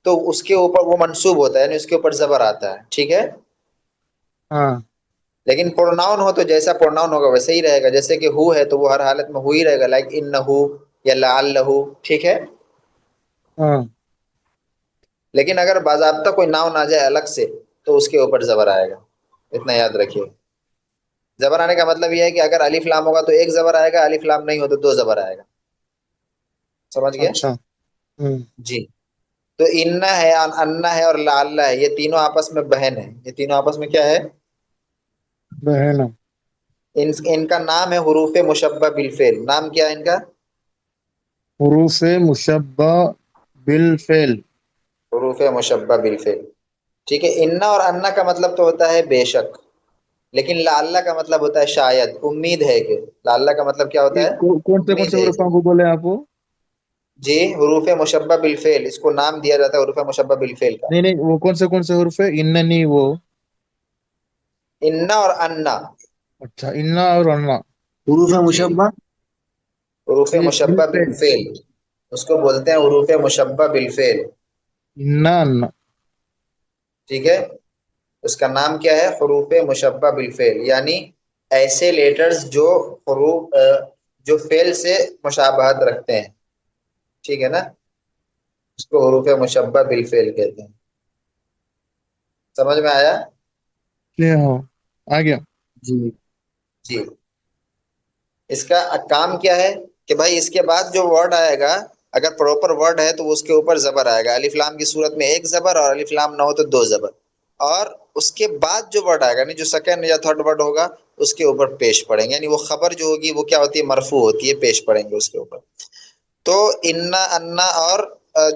تو اس کے اوپر وہ منصوب ہوتا ہے، یعنی اس کے اوپر زبر آتا ہے. ٹھیک ہے. ہاں لیکن پروناؤن ہو تو جیسا پروناؤن ہوگا ویسے ہی رہے گا، جیسے کہ ہو ہے تو وہ ہر حالت میں ہو ہی رہے گا، لائک انہو یا لعلہ. ٹھیک ہے. ہاں لیکن اگر باضابطہ کوئی ناؤن آ جائے الگ سے تو اس کے اوپر زبر آئے گا، اتنا یاد رکھیے. زبر آنے کا مطلب یہ ہے کہ اگر الف لام ہوگا تو ایک زبر آئے گا، الف لام نہیں ہو تو دو زبر آئے گا. سمجھ گئے؟ اچھا جی. تو اننا ہے، انا ہے اور لعلہ ہے، یہ تینوں آپس میں بہن ہے. یہ تینوں آپس میں کیا ہے؟ بہن ان کا نام ہے حروف مشبہ بالفعل. نام کیا ہے ان کا؟ حروف مشبہ بالفعل. حروف مشبہ بالفعل. ٹھیک ہے. اننا اور انا کا مطلب تو ہوتا ہے بے شک، لیکن لعلہ کا مطلب ہوتا ہے شاید، امید ہے کہ. لعلہ کا مطلب کیا ہوتا یہ ہے؟ کون امید سے ہے حروف کہ. کو بولے آپ؟ جی حروف مشبہ بالفعل، اس کو نام دیا جاتا ہے حروف مشبہ بالفعل کا. نہیں نہیں، وہ کون سے حروف ہے؟ اننی وہ اننا اور انا. اچھا انا اور انا حروف جی مشبہ حروف یہ مشبہ بالفعل. بالفعل، اس کو بولتے ہیں حروف مشبہ بالفعل. انا انا ٹھیک ہے. اس کا نام کیا ہے؟ حروف مشبہ بالفعل، یعنی ایسے لیٹرز جو حروف جو فعل سے مشابہت رکھتے ہیں. ٹھیک ہے نا، اس کو حروف مشبہ بالفعل کہتے ہیں. سمجھ میں آیا؟ یہ ہو آ گیا. جی جی. اس کا کام کیا ہے کہ بھائی اس کے بعد جو ورڈ آئے گا اگر پراپر ورڈ ہے تو اس کے اوپر زبر آئے گا. الف لام کی صورت میں ایک زبر، اور الف لام نہ ہو تو دو زبر. اور اس کے بعد جو ورڈ آئے گا، یعنی جو سیکنڈ یا تھرڈ ورڈ ہوگا اس کے اوپر پیش پڑیں گے، یعنی وہ خبر جو ہوگی وہ کیا ہوتی ہے؟ مرفوع ہوتی ہے، پیش پڑیں گے اس کے اوپر. تو انا اور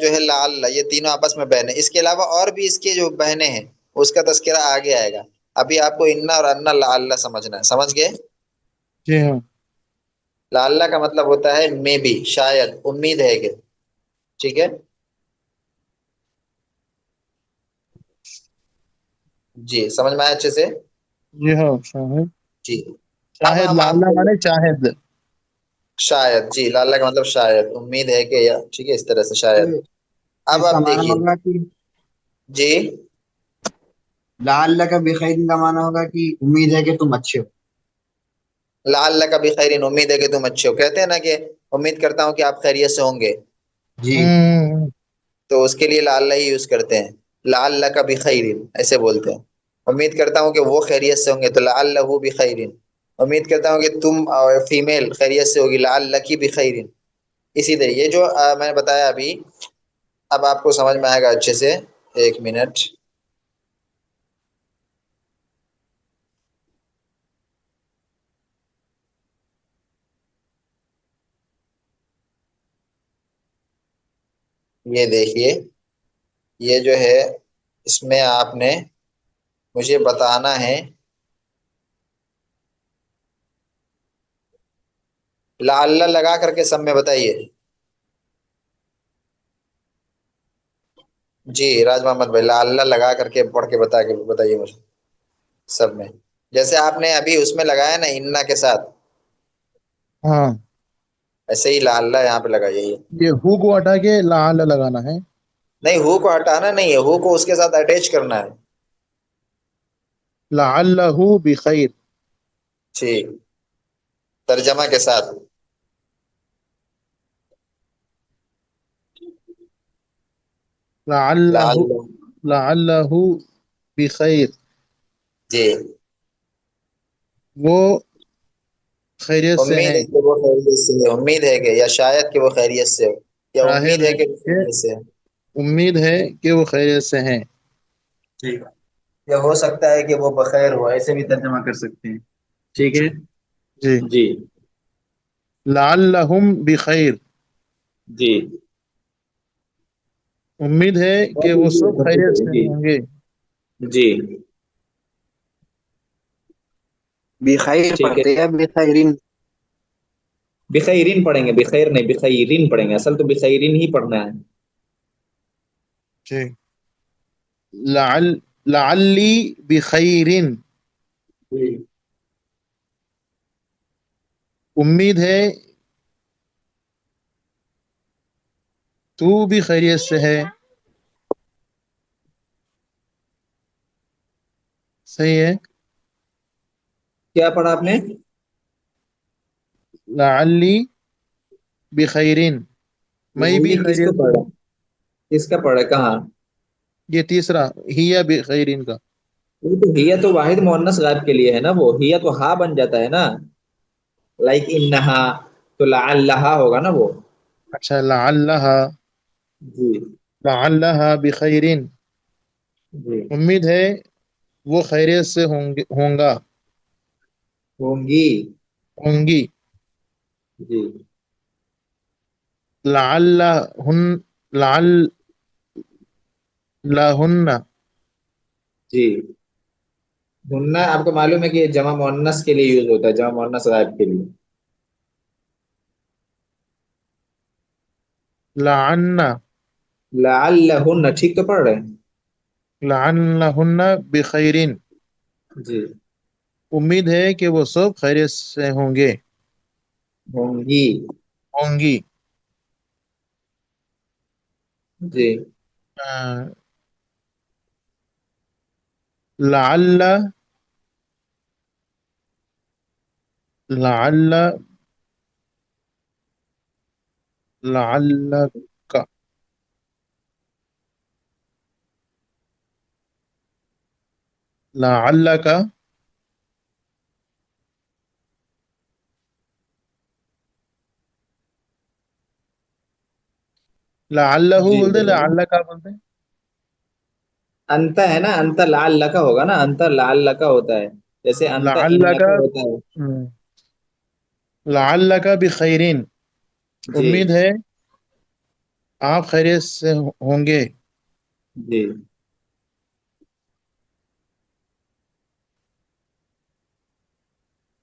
جو ہے لعل، یہ تینوں آپس میں بہن ہیں. اس کے علاوہ اور بھی اس کے جو بہنیں ہیں اس کا تذکرہ آگے آئے گا. ابھی آپ کو انا اور انا لعل سمجھنا ہے. سمجھ گئے؟ جی ہاں. لعل کا مطلب ہوتا ہے مے بی، شاید، امید ہے کہ. ٹھیک ہے. جی سمجھ میں آیا اچھے سے؟ جی ہاں شاہد. جی. اب شاہد ہم آپ لعل کو مانے شاہد. شاید، جی لعل کا مطلب شاید، امید ہے کہ، یا ٹھیک ہے اس طرح سے شاید. اب اس کا آپ معنی دیکھیے. ہوگا کہ جی لعل کا بخیر کا معنی ہوگا کہ امید ہے کہ تم اچھے ہو. لعل کا بخیر، امید ہے کہ تم اچھے ہو. کہتے ہیں نا کہ امید کرتا ہوں کہ آپ خیریت سے ہوں گے، جی تو اس کے لیے لعل ہی یوز کرتے ہیں. لعل کا بخیر ایسے بولتے ہیں. امید کرتا ہوں کہ وہ خیریت سے ہوں گے تو لعلہ بخیر. امید کرتا ہوں کہ تم فیمیل خیریت سے ہوگی، لعلکی بخیر. اسی طرح یہ جو میں نے بتایا ابھی، اب آپ کو سمجھ میں آئے گا اچھے سے. ایک منٹ. یہ دیکھیے، یہ جو ہے اس میں آپ نے مجھے بتانا ہے لعل لگا کر کے سب میں بتائیے. جی راج محمد بھائی، لعل لگا کر کے پڑھ کے بتائیے مجھے سب میں. جیسے آپ نے ابھی اس میں لگایا نا انا کے ساتھ، ہاں. ایسے ہی لعل یہاں پہ لگائیے. یہ ہو کو ہٹا کے لعل لگانا ہے. نہیں، ہو کو ہٹانا نہیں ہے، ہو کو اس کے ساتھ اٹیچ کرنا ہے. لعلہ بخیر. ٹھیک، ترجمہ کے ساتھ. لعلہ لعل. لعلہ بخیر. جی. وہ خیریت سے امید ہیں. ہے کہ وہ خیریت سے ہے، امید ہے کہ، یا شاید کہ وہ خیریت سے ہو، یا امید شاہد ہے ہے کہ وہ کہ خیریت سے ہے. امید ہے کہ وہ خیریت سے ہیں. ٹھیک. یا ہو سکتا ہے کہ وہ بخیر ہو، ایسے بھی ترجمہ کر سکتے ہیں. ٹھیک ہے. جی. جی. لعلہم بخیر. جی. امید ہے کہ وہ سب خیریت سے جی. ہوں گے. جی بخیر ٹھیک ہے. پڑھتے ہیں بخیرین. بخیرین پڑھیں گے، بخیر نہیں، بخیرین پڑھیں گے. اصل تو بخیرین ہی پڑھنا ہے. جی. لعلی بخیر. جی. امید ہے تو بھی خیریت سے ہے. صحیح ہے. کیا پڑھا آپ نے؟ لعلی بخیرین. میں بھی لعلی کس کو خیریت سے پڑھا؟ ہوں. کس کا پڑھا؟ کہاں؟ یہ تیسرا ہی بخیرین کا. وہ تو ہی تو واحد مؤنث غائب کے لیے ہے نا، وہ ہی تو ہا بن جاتا ہے نا، لائک انہا، تو لعلہا ہوگا نا وہ. اچھا. جی. لعلہا بخیرین. جی. امید ہے وہ خیریت سے ہوں گا. ہوں گی. ہوں گی. جی. لعلہن. جی. ہننا آپ کو معلوم ہے کہ یہ جمع مؤنث کے لیے یوز ہوتا ہے، جمع مؤنث غائب کے لیے. لعن. لعلہن ٹھیک تو پڑھ رہے ہیں. لعلہن بخیرین. جی. امید ہے کہ وہ سب خیریت سے ہوں گے. ہوں گی. ہوں گی. جی. لعل. لعل. لعلک. لعلک. لعلہ جی بولتے بتائیے. لعلک بولتے. انت ہے نا، انت لعلک ہوگا نا، انت لعلک ہوتا ہے، جیسے انت لعلک. انک ہوتا ہے. لعلک بخیرین. جی. امید ہے آپ خیریت سے ہوں گے. جی.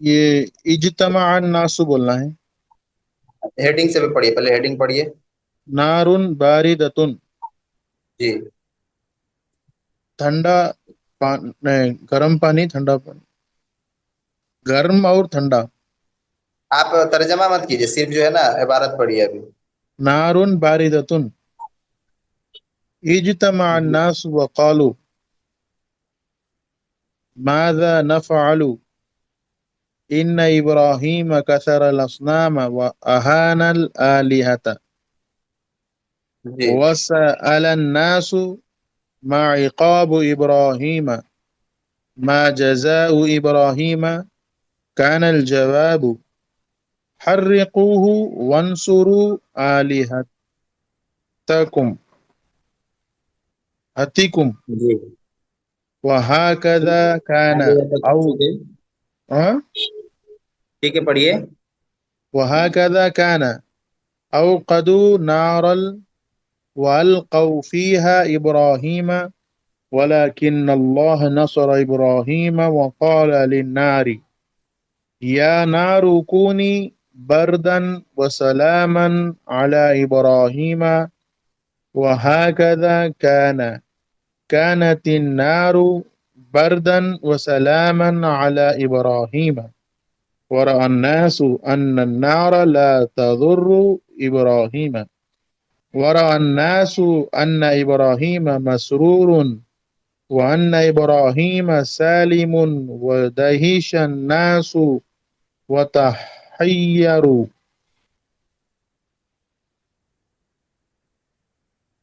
یہ اجتماع الناس بولنا ہے. ہیڈنگ سے بھی پڑھیے، پہلے ہیڈنگ پڑھیے. نارن باردتن، جی ٹھنڈا نہیں، گرم پانی ٹھنڈا پانی، گرم اور ٹھنڈا. آپ ترجمہ مت کیجیے، صرف جو ہے نا عبارت پڑھیے ابھی. نارن باردتن اجتمع جی الناس وقالوا ماذا نفعل إن إبراهيم كسر الأصنام وأهان الآلهة جی وسأل الناس ما عقاب إبراهيم ما جزاء إبراهيم كان الجواب حرقوه وانصروا آلهتكم هتكم جی وهكذا كان أو أه؟ ٹھیک ہے پڑھیے. وهكذا كان أوقدوا نارا وألقوا فيها إبراهيم ولكن الله نصر إبراهيم وقال للنار يا نار كوني بردا وسلاما على إبراهيم وهكذا كانت النار بردا وسلاما على إبراهيم ورأى الناس أن النار لا تضر إبراهيم ورأى الناس أن إبراهيم مسرور وأن إبراهيم سالم ودهش الناس وتحيروا.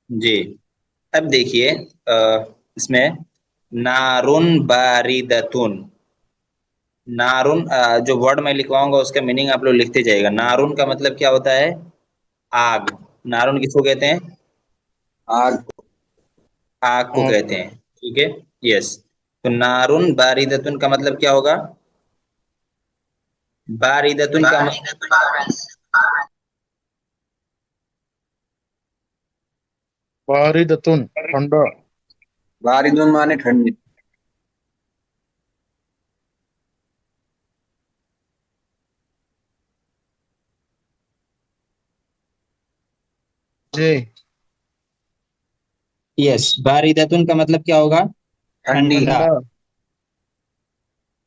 جی اب دیکھیے اس میں نارن باردتن، نارن جو ورڈ میں لکھواؤں گا اس کا میننگ آپ لوگ لکھتے جائے گا. نارن کا مطلب کیا ہوتا ہے؟ آگ. نارن کس کو کہتے ہیں؟ آگ. آگ کو کہتے ہیں. ٹھیک ہے، یس. تو نارن باردتن کا مطلب کیا ہوگا؟ باردتن کا باردتن ٹھنڈا. باردون مانے ٹھنڈی. جی یس، باردتن کا مطلب کیا ہوگا؟ ٹھنڈی. ٹھنڈا.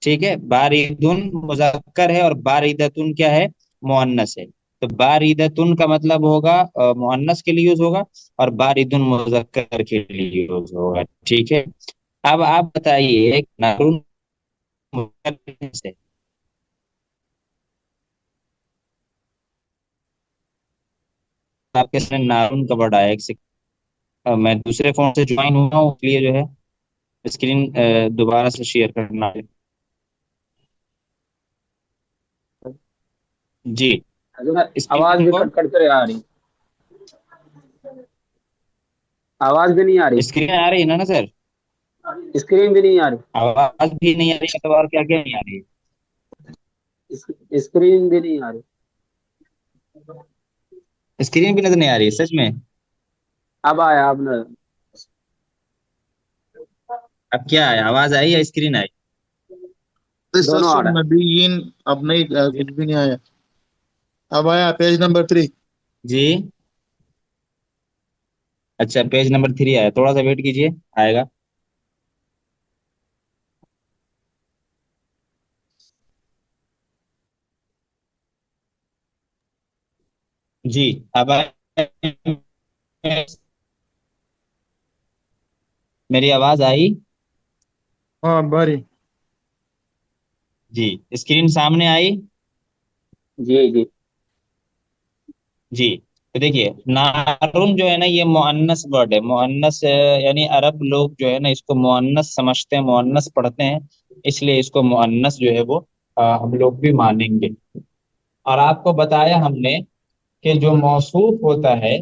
ٹھیک ہے، باردن مذکر ہے اور باردتن کیا ہے؟ مؤنث ہے. تو باردتن کا مطلب ہوگا مؤنث کے لیے یوز ہوگا اور باردن مذکر کے لیے یوز ہوگا. ٹھیک ہے، اب آپ بتائیے نارن سے آپ کے سامنے نارن کا ورڈ آیا. ایک سیکنڈ، میں دوسرے فون سے جوائن ہوا ہوں، اس لیے جو ہے اسکرین دوبارہ سے شیئر کرنا ہے. جی آواز بھی کٹ کٹ کر آ رہی، آواز بھی نہیں آ رہی، اسکرین آ رہی ہے نا سر؟ اسکرین بھی نہیں آ رہی، آواز بھی نہیں آ رہی ہے تو اور کیا کیا نہیں آ رہی ہے؟ اسکرین بھی نہیں آ رہی. اسکرین بھی نظر نہیں آ رہی ہے سچ میں؟ اب آیا، اب نہ اب کیا آیا؟ آواز آئی یا اسکرین آئی؟ دونوں قصص آ رہا ہے. النبیین. اب نہیں کچھ بھی نہیں آیا. اب آیا پیج نمبر 3. جی اچھا، پیج نمبر 3 آیا، تھوڑا سا ویٹ کیجئے، آئے گا. جی اب میری آواز آئی؟ ہاں باری. جی اسکرین سامنے آئی؟ جی جی جی تو دیکھیے نارن جو ہے نا یہ مؤنث ورڈ ہے. مؤنث یعنی عرب لوگ جو ہے نا اس کو مؤنث سمجھتے ہیں، مؤنث پڑھتے ہیں، اس لیے اس کو مؤنث جو ہے وہ ہم لوگ بھی مانیں گے. اور آپ کو بتایا ہم نے کہ جو موصوف ہوتا ہے،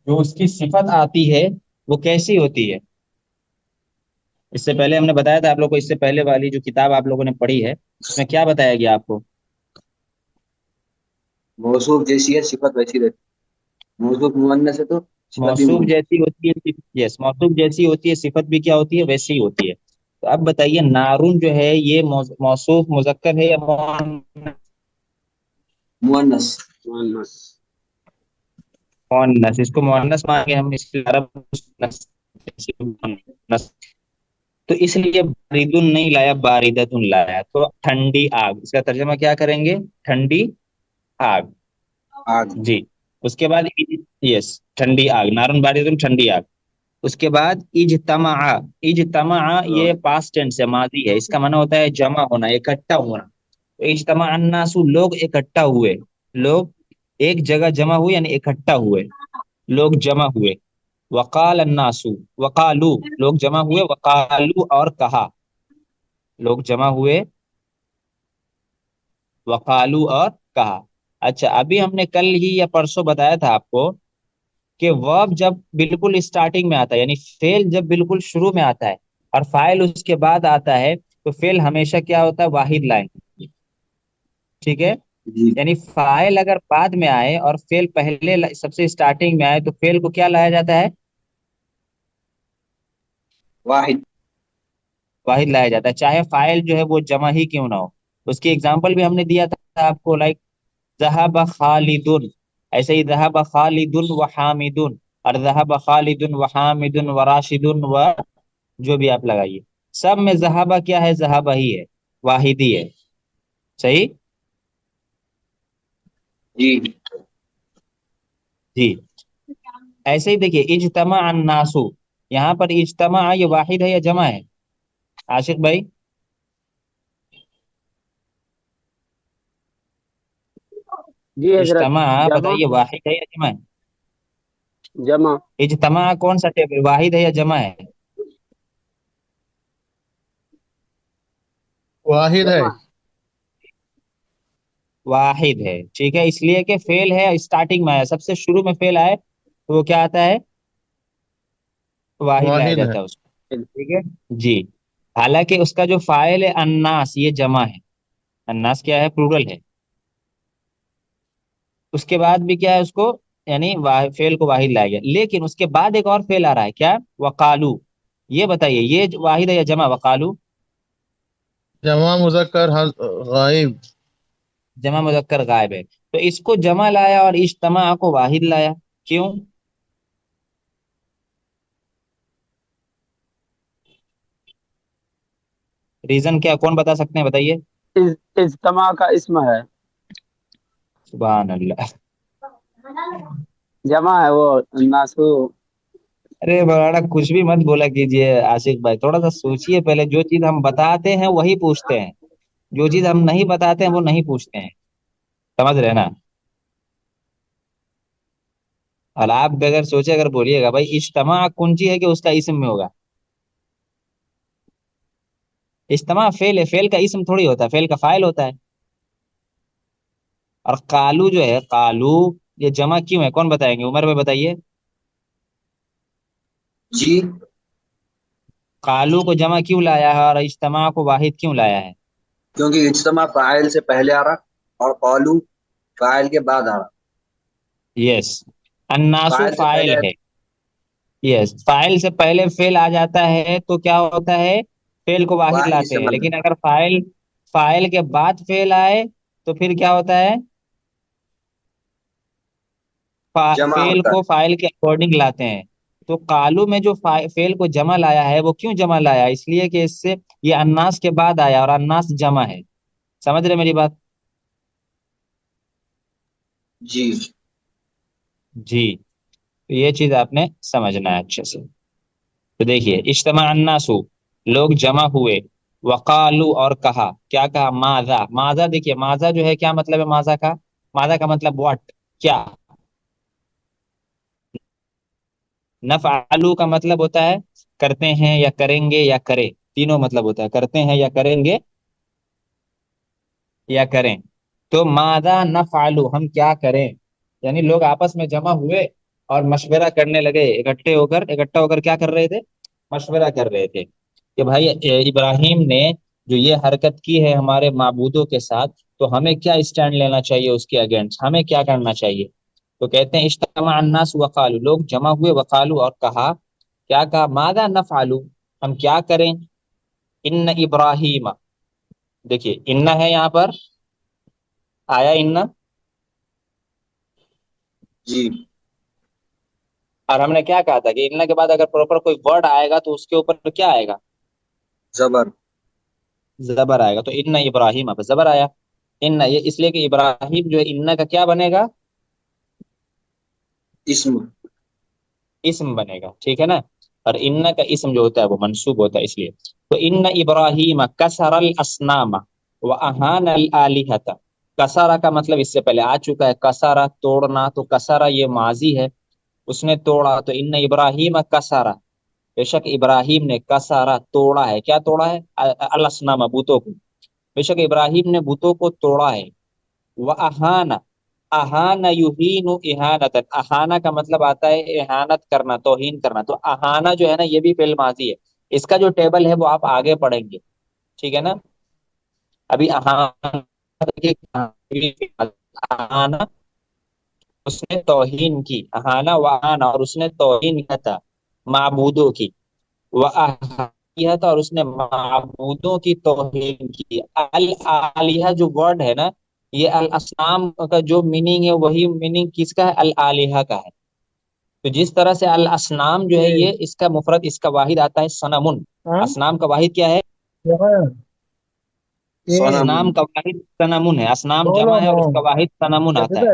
جو اس کی صفت آتی ہے، وہ کیسی ہوتی ہے. اس سے پہلے ہم نے بتایا تھا آپ لوگ کو، اس سے پہلے والی جو کتاب آپ لوگوں نے پڑھی ہے اس میں کیا بتایا گیا آپ کو؟ موصوف جیسی ہے صفت ویسی رہتی. موصوف مؤنث ہے تو صفت بھی موصوف مؤنث. جیسی ہوتی ہے، یس موصوف جیسی ہوتی ہے، صفت بھی کیا ہوتی ہے؟ ویسی ہوتی ہے. تو اب بتائیے نارون جو ہے یہ موصوف مذکر ہے یا مؤنث؟ مؤنث. مؤنث. مؤنث. اس کو مؤنث مان کے ہم اس کی عرب مؤنث. تو اس لیے باردن نہیں لایا، باردتن لایا. تو ٹھنڈی آگ، اس کا ترجمہ کیا کریں گے؟ ٹھنڈی آگ. آگ. جی. اس کے بعد یس ٹھنڈی آگ، نارن باردن ٹھنڈی آگ. اس کے بعد اجتماع. اجتماع یہ پاسٹ ٹینس ہے، ماضی ہے، اس کا معنی ہوتا ہے جمع ہونا، اکٹھا ہونا. اجتماع الناس، لوگ اکٹھا ہوئے، لوگ ایک جگہ جمع ہوئے یعنی اکٹھا ہوئے، لوگ جمع ہوئے. وقال الناس، وقالو لوگ جمع ہوئے، وقالو اور کہا، لوگ جمع ہوئے، وقالو اور کہا. اچھا ابھی ہم نے کل ہی یا پرسوں بتایا تھا آپ کو کہ ورب جب بالکل اسٹارٹنگ میں آتا ہے، یعنی فعل جب بالکل شروع میں آتا ہے اور فاعل اس کے بعد آتا ہے، تو فعل ہمیشہ کیا ہوتا ہے؟ واحد لائن. ٹھیک ہے. جی. یعنی فاعل اگر بعد میں آئے اور فعل پہلے سب سے اسٹارٹنگ میں آئے تو فعل کو کیا لایا جاتا ہے؟ واحد. واحد لایا جاتا ہے، چاہے فاعل جو ہے وہ جمع ہی کیوں نہ ہو. اس کی اگزامپل بھی ہم نے دیا تھا آپ کو، لائک ذهب خالد، ایسے ہی ذهب خالد وحامد، اور ذهب خالد وحامد وراشد و جو بھی آپ لگائیے، سب میں ذهب کیا ہے؟ ذهب ہی ہے، واحد ہی ہے. صحیح. جی. جی. ایسے ہی دیکھیے اجتماع الناس، یہاں پر اجتماع یہ واحد ہے یا جمع ہے؟ عاشق بھائی جی حضرت. اجتماع جمع. بتائیے واحد ہے یا جمع ہے؟ جمع. اجتماع کون سا ٹیبل، واحد ہے یا جمع ہے؟ واحد ہے. جمع. واحد ہے. ٹھیک ہے، اس لیے کہ فعل ہے اسٹارٹنگ میں آیا، سب سے شروع میں فعل آئے تو وہ کیا آتا ہے؟ واحد لایا واحد ہے. جاتا ہے اس کو. ٹھیک ہے. جی. حالانکہ اس کا جو فاعل ہے الناس یہ جمع ہے، الناس کیا ہے؟ پلورل ہے. اس کے بعد بھی کیا ہے؟ اس کو یعنی فعل کو واحد لایا گیا، لیکن اس کے بعد ایک اور فعل آ رہا ہے کیا؟ وقالو. یہ بتائیے یہ واحد ہے یا جمع؟ وقالو جمع مذکر غائب. جمع مذکر غائب ہے، تو اس کو جمع لایا اور اجتماع کو واحد لایا. کیوں؟ ریزن کیا؟ کون بتا سکتے ہیں؟ بتائیے. اجتماع کا اسم ہے، سبحان اللہ. جمع ہے وہ ناسو. ارے بڑا کچھ بھی مت بولا کیجیے عاشق بھائی، تھوڑا سا سوچیے پہلے. جو چیز ہم بتاتے ہیں وہی پوچھتے ہیں، جو چیز ہم نہیں بتاتے ہیں وہ نہیں پوچھتے ہیں. سمجھ رہے نا؟ اور آپ بغیر سوچے اگر بولیے گا بھائی اجتماع کنجی ہے کہ اس کا اسم میں ہوگا. اجتماع فعل ہے، فعل کا اسم تھوڑی ہوتا ہے، فعل کا فاعل ہوتا ہے. اور قالو جو ہے، قالو یہ جمع کیوں ہے؟ کون بتائیں گے؟ عمر میں بتائیے. جی. قالو کو جمع کیوں لایا ہے اور اجتماع کو واحد کیوں لایا ہے؟ کیونکہ اجتماع فاعل سے پہلے آ رہا اور قالو فاعل کے بعد آ رہا. یس. الناسو فاعل سے فاعل پہلے. ہے. یس فاعل سے پہلے فعل آ جاتا ہے تو کیا ہوتا ہے؟ فعل کو واحد واحد لاتے ہیں. استعمال لیکن اگر فاعل کے بعد فعل آئے تو پھر کیا ہوتا ہے؟ جمع فعل ہوتا کو فاعل کے اکارڈنگ لاتے ہیں. تو قالو میں جو فعل کو جمع لایا ہے وہ کیوں جمع لایا؟ اس لیے کہ اس سے یہ الناس کے بعد آیا اور الناس جمع ہے. سمجھ رہے میری بات؟ ہے. جی. جی. تو یہ چیز آپ نے سمجھنا ہے اچھے سے. تو دیکھیے اجتماع الناس، لوگ جمع ہوئے، وقالو اور کہا، کیا کہا؟ ماذا. ماذا دیکھیے ماذا جو ہے کیا مطلب ہے؟ ماذا کا مطلب واٹ، کیا. نفعلو کا مطلب ہوتا ہے کرتے ہیں یا کریں گے یا کرے، تینوں مطلب ہوتا ہے، کرتے ہیں یا کریں گے یا کریں. تو ماذا نفعلو ہم کیا کریں، یعنی لوگ آپس میں جمع ہوئے اور مشورہ کرنے لگے، اکٹھا ہو کر کیا کر رہے تھے؟ مشورہ کر رہے تھے کہ بھائی ابراہیم نے جو یہ حرکت کی ہے ہمارے معبودوں کے ساتھ، تو ہمیں کیا اسٹینڈ لینا چاہیے اس کے اگینسٹ، ہمیں کیا کرنا چاہیے. تو کہتے ہیں اجتماع الناس وقالو، لوگ جمع ہوئے، وقالو اور کہا، کیا کہا؟ ماذا نفعلو ہم کیا کریں. ان ابراہیم، دیکھیے ان ہے یہاں پر آیا ان، جی اور ہم نے کیا کہا تھا کہ ان کے بعد اگر پراپر کوئی ورڈ آئے گا تو اس کے اوپر کیا آئے گا؟ زبر. زبر آئے گا. تو ان ابراہیم اب زبر آیا ان، یہ اس لیے کہ ابراہیم جو ہے ان کا کیا بنے گا؟ اسم. اسم بنے گا، ٹھیک ہے نا. اور ان کا اسم جو ہوتا ہے وہ منصوب ہوتا ہے اس لیے. تو ان ابراہیم کسر الاسنام واہان الالہۃ. کسارا کا مطلب اس سے پہلے آ چکا ہے، کسارا توڑنا، تو کسارا یہ ماضی ہے، اس نے توڑا. تو ان ابراہیم کسارا، بے شک ابراہیم نے کسارا توڑا ہے. کیا توڑا ہے؟ الاسنام بتوں کو. بے شک ابراہیم نے بتوں کو توڑا ہے. واہان، اہانا یہین اہانتا، اہانا کا مطلب آتا ہے اہانت کرنا، توہین کرنا. تو اہانا جو ہے نا یہ بھی فعل ماضی ہے. اس کا جو ٹیبل ہے وہ آپ آگے پڑھیں گے، ٹھیک ہے نا. ابھی اہانا اس نے توہین کی، اہانا وہانا، اور اس نے توہین کیا تھا معبودوں کی. وہ تھا اور اس نے معبودوں کی توہین کی. الالہہ جو ورڈ ہے نا، یہ الاسنام کا جو میننگ ہے وہی میننگ کس کا ہے؟ الالہہ کا ہے. تو جس طرح سے الاسنام جو ہے یہ اس کا مفرد، اس کا واحد آتا ہے سنمن. اسنام کا واحد کیا ہے؟ اسنام کا واحد سنمن ہے. اسنام جمع ہے اور اس کا واحد سنمن آتا ہے.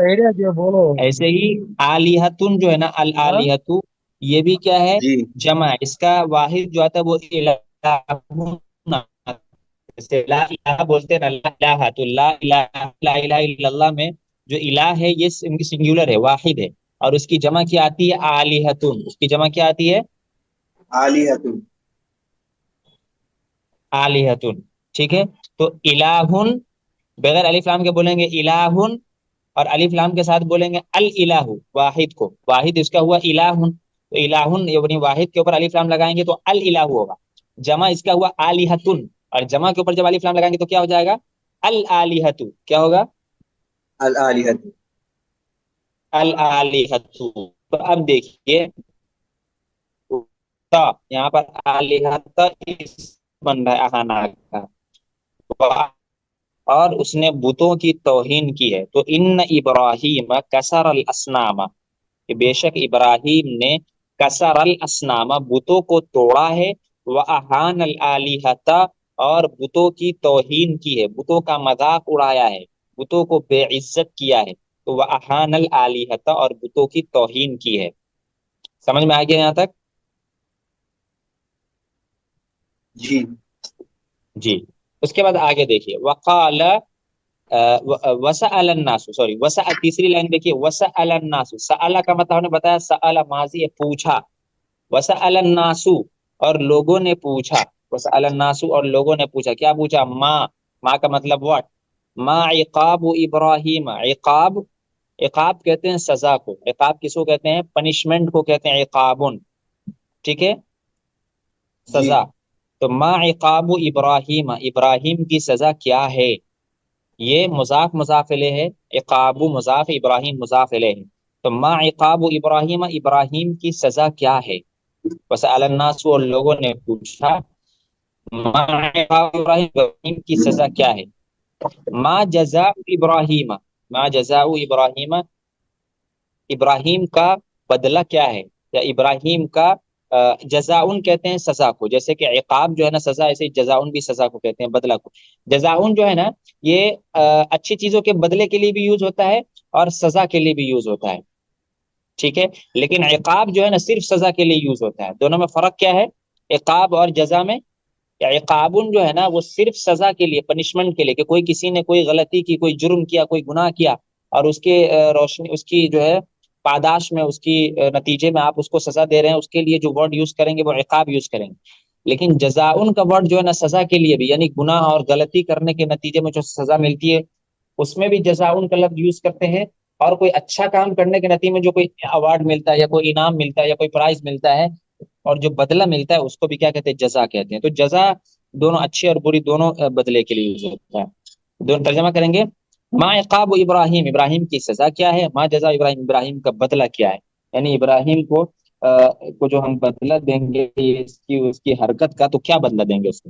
ایسے ہی آلیہتن جو ہے نا، الآلیہتو یہ بھی کیا ہے؟ جی جمع ہے. اس کا واحد جو آتا ہے وہ الہون آتا ہے. جیسے لا الہ بولتے ہیں نا، لا الہ، تو لا الہ، لا الہ الا اللہ میں جو الہ ہے یہ سنگولر ہے، واحد ہے. اور اس کی جمع کیا آتی ہے؟ آلیہتن. اس کی جمع کیا آتی ہے؟ آلیہۃ. آلیہتن، ٹھیک ہے. تو الہن بغیر الف لام کے بولیں گے الہن، اور الف لام کے ساتھ بولیں گے الالہ، واحد کو. واحد اس کا ہوا الہن. تو الہن یعنی واحد کے اوپر الف لام لگائیں گے تو الالہ ہوگا. جمع اس کا ہوا آلیہتن، اور جمع کے اوپر جب الف لام لگائیں گے تو کیا ہو جائے گا؟ الآلیہۃ. کیا ہوگا؟ الآلیہۃ. الآلیہۃ. تو اب دیکھیے یہاں پر آلیہۃ بن رہا ہے اہانا کا، اور اس نے بتوں کی توہین کی ہے. تو ان ابراہیم کسر الاسنام، کہ بے شک ابراہیم نے کسر الاسنام بتوں کو توڑا ہے، واہان الالہۃ اور بتوں کی توہین کی ہے، بتوں کا مذاق اڑایا ہے، بتوں کو بے عزت کیا ہے. تو واہان الالہۃ اور بتوں کی توہین کی ہے. سمجھ میں آ گیا یہاں تک؟ جی جی. اس کے بعد آگے دیکھیے وقال وسأل الناس، سوری تیسری لائن دیکھیے وسأل الناس. سأل کا مطلب ہم نے بتایا سأل ماضی ہے، پوچھا. وسأل الناس اور لوگوں نے پوچھا. وسأل الناس اور لوگوں نے پوچھا. کیا پوچھا؟ ما کا مطلب واٹ. ما عقاب ابراہیم. عقاب کہتے ہیں سزا کو. عقاب کس کو کہتے ہیں؟ پنشمنٹ کو کہتے ہیں عقابن، ٹھیک ہے، جی سزا. تو ما عقاب ابراہیم، ابراہیم کی سزا کیا ہے؟ یہ مضاف مضاف الیہ ہے، عقاب مضاف، ابراہیم مضاف الیہ ہے. تو ما عقاب ابراہیم، ابراہیم کی سزا کیا ہے؟ وسأل الناس اور لوگوں نے پوچھا ما عقاب ابراہیم، ابراہیم کی سزا کیا ہے؟ ما جزاء ابراہیم، ما جزاء ابراہیم، ابراہیم کا بدلہ کیا ہے؟ یا ابراہیم کا جزاؤن کہتے ہیں سزا کو. جیسے کہ عقاب جو ہے نا سزا، ایسے جزاؤن بھی سزا کو کہتے ہیں، بدلہ کو. جزاؤن جو ہے نا یہ اچھی چیزوں کے بدلے کے لیے بھی یوز ہوتا ہے اور سزا کے لیے بھی یوز ہوتا ہے، ٹھیک ہے. لیکن عقاب جو ہے نا صرف سزا کے لیے یوز ہوتا ہے. دونوں میں فرق کیا ہے عقاب اور جزا میں؟ عقابن جو ہے نا وہ صرف سزا کے لیے، پنشمنٹ کے لیے، کہ کوئی کسی نے کوئی غلطی کی، کوئی جرم کیا، کوئی گناہ کیا، اور اس کے روشنی، اس کی جو ہے پاداش میں، اس کی نتیجے میں آپ اس کو سزا دے رہے ہیں، اس کے لیے جو ورڈ یوز کریں گے وہ عقاب یوز کریں گے. لیکن جزاؤن کا ورڈ جو ہے نا سزا کے لیے بھی، یعنی گناہ اور غلطی کرنے کے نتیجے میں جو سزا ملتی ہے اس میں بھی جزاؤن کا لفظ یوز کرتے ہیں. اور کوئی اچھا کام کرنے کے نتیجے میں جو کوئی ایوارڈ ملتا ہے یا کوئی انعام ملتا ہے یا کوئی پرائز ملتا ہے اور جو بدلہ ملتا ہے اس کو بھی کیا کہتے ہیں؟ جزا کہتے ہیں. تو جزا دونوں اچھی اور بری دونوں بدلے کے لیے یوز ہوتا ہے. دونوں ترجمہ کریں گے ما عقاب ابراہیم، ابراہیم کی سزا کیا ہے، ما جزا ابراہیم، ابراہیم کا بدلہ کیا ہے. یعنی ابراہیم کو جو ہم بدلہ دیں گے اس کی حرکت کا، تو کیا بدلہ دیں گے اس کو.